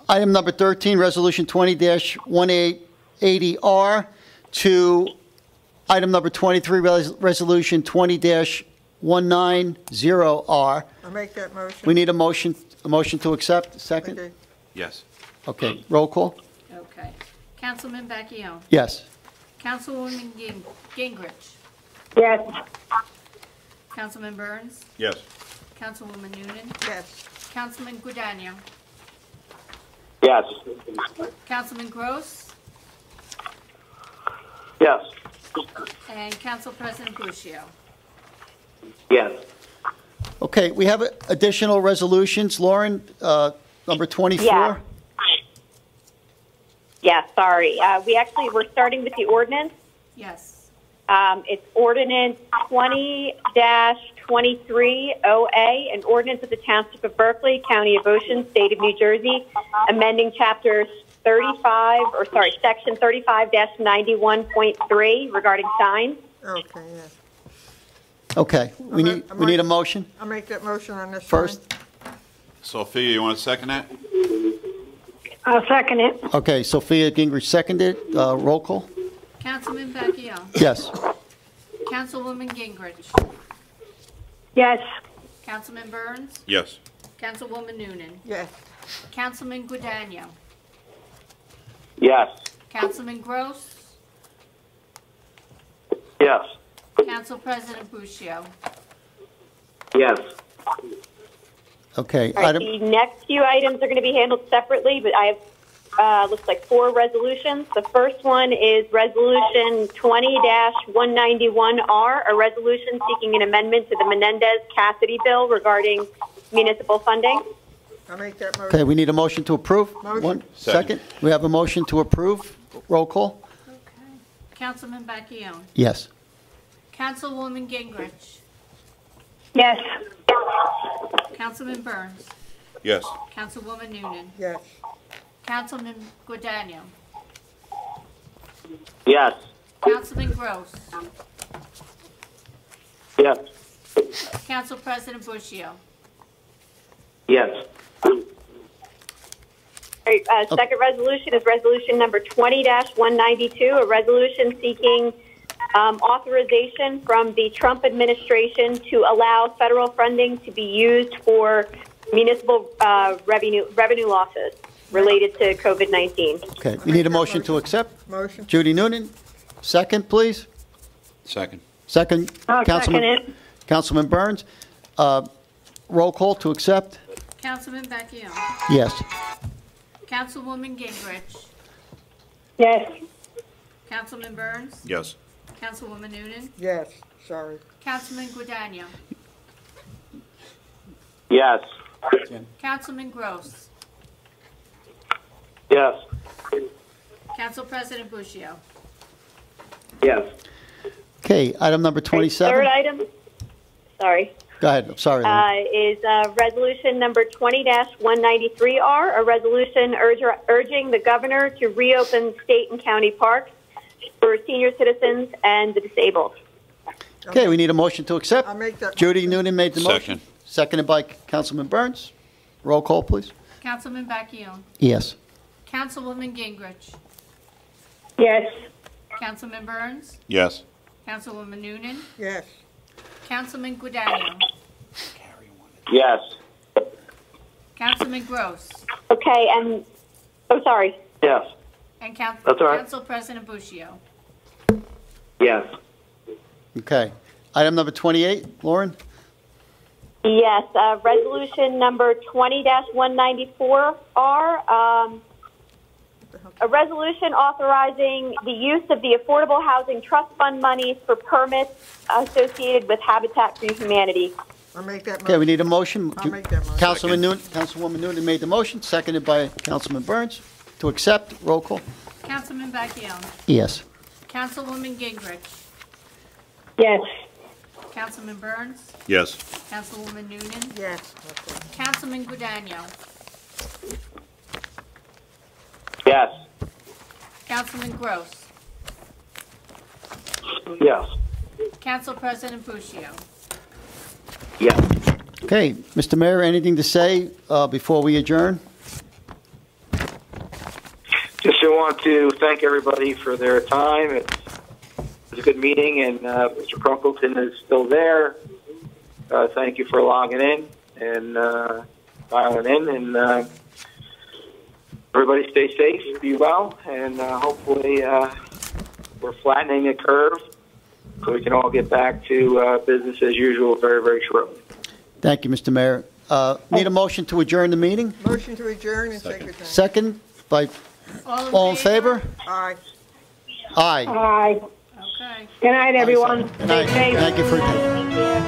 Item number 13, Resolution 20-1880R to item number 23, Resolution 20-190R. I make that motion. We need a motion to accept, second? Okay. Yes. Okay, roll call? Okay. Councilman Bacchione. Yes. Councilwoman Gingrich. Yes. Councilman Burns. Yes. Councilwoman Noonan. Yes. Councilman Guadagno. Yes. Councilman Gross. Yes. And Council President Bushio. Yes. Okay, we have additional resolutions. Lauren, number 24? Yeah. Yeah, sorry. We're starting with the ordinance. Yes. It's ordinance 20-23OA, an ordinance of the Township of Berkeley, County of Ocean, State of New Jersey, amending section 35-91.3 regarding signs. Okay, yes. Okay, we need a motion? I'll make that motion on this First? Sophia, you want to second that? I'll second it. Okay, Sophia Gingrich seconded. Roll call? Councilman Bacchione. Yes. Councilwoman Gingrich. Yes. Councilman Burns. Yes. Councilwoman Noonan. Yes. Councilman Guadagno. Yes. Councilman Gross. Yes. Council President Bushio. Yes. Okay. All right, the next few items are going to be handled separately, but I have looks like 4 resolutions. The first one is Resolution 20-191R, a resolution seeking an amendment to the Menendez-Cassidy bill regarding municipal funding. I'll make that motion. Okay, we need a motion to approve. Motion. One second. We have a motion to approve. Roll call? Okay. Councilman Bacchione. Yes. Councilwoman Gingrich. Yes. Councilman Burns. Yes. Councilwoman Noonan. Yes. Councilman Guadagno. Yes. Councilman Gross. Yes. Council President Bushio. Yes. All right, second resolution is resolution number 20-192, a resolution seeking authorization from the Trump administration to allow federal funding to be used for municipal revenue losses related to COVID-19. Okay, we need a motion to accept. Motion. Judy Noonan, second, please. Second. Second, I'll second it. Councilman Burns. Roll call to accept. Councilman Bacchione. Yes. Councilwoman Gingrich. Yes. Councilman Burns. Yes. Councilwoman Noonan. Yes. Sorry. Councilman Guadagno. Yes. Councilman Gross. Yes. Council President Bushio. Yes. Okay, item number 27. Third item, sorry, Go ahead, I'm sorry. Lynn. is resolution number 20-193R, a resolution urging the governor to reopen state and county parks for senior citizens and the disabled. Okay, we need a motion to accept. I'll make that. Judy Noonan made the motion. Second. Seconded by Councilman Burns. Roll call, please. Councilman Bacchione. Yes. Councilwoman Gingrich. Yes. Councilman Burns. Yes. Councilwoman Noonan. Yes. Councilman Guadagno. Yes. Councilman Gross. Okay, and, oh, sorry. Yes. And That's all right. Council President Bushio. Yes. Okay. Item number 28, Lauren? Yes, resolution number 20-194R, a resolution authorizing the use of the Affordable Housing Trust Fund monies for permits associated with Habitat for Humanity. I'll make that motion. Okay, we need a motion. I'll make that motion. Councilwoman Noonan made the motion, seconded by Councilman Burns. To accept, roll call. Councilman Bacchione. Yes. Councilwoman Gingrich. Yes. Councilman Burns. Yes. Councilwoman Noonan. Yes. Councilman Guadagno. Yes. Councilman Gross. Yes. Council President Bushio. Yes. Okay, Mr. Mayor, anything to say before we adjourn? Just want to thank everybody for their time. It was a good meeting, and Mr. Crunkleton is still there. Thank you for logging in and dialing in, and everybody stay safe, be well, and hopefully we're flattening the curve so we can all get back to business as usual very, very shortly. Thank you, Mr. Mayor. Need a motion to adjourn the meeting? Motion to adjourn and take your time. Second by, all in favor? Aye. Aye. Aye. Okay. Good night, everyone. Good night. Stay safe. Thank you for attending.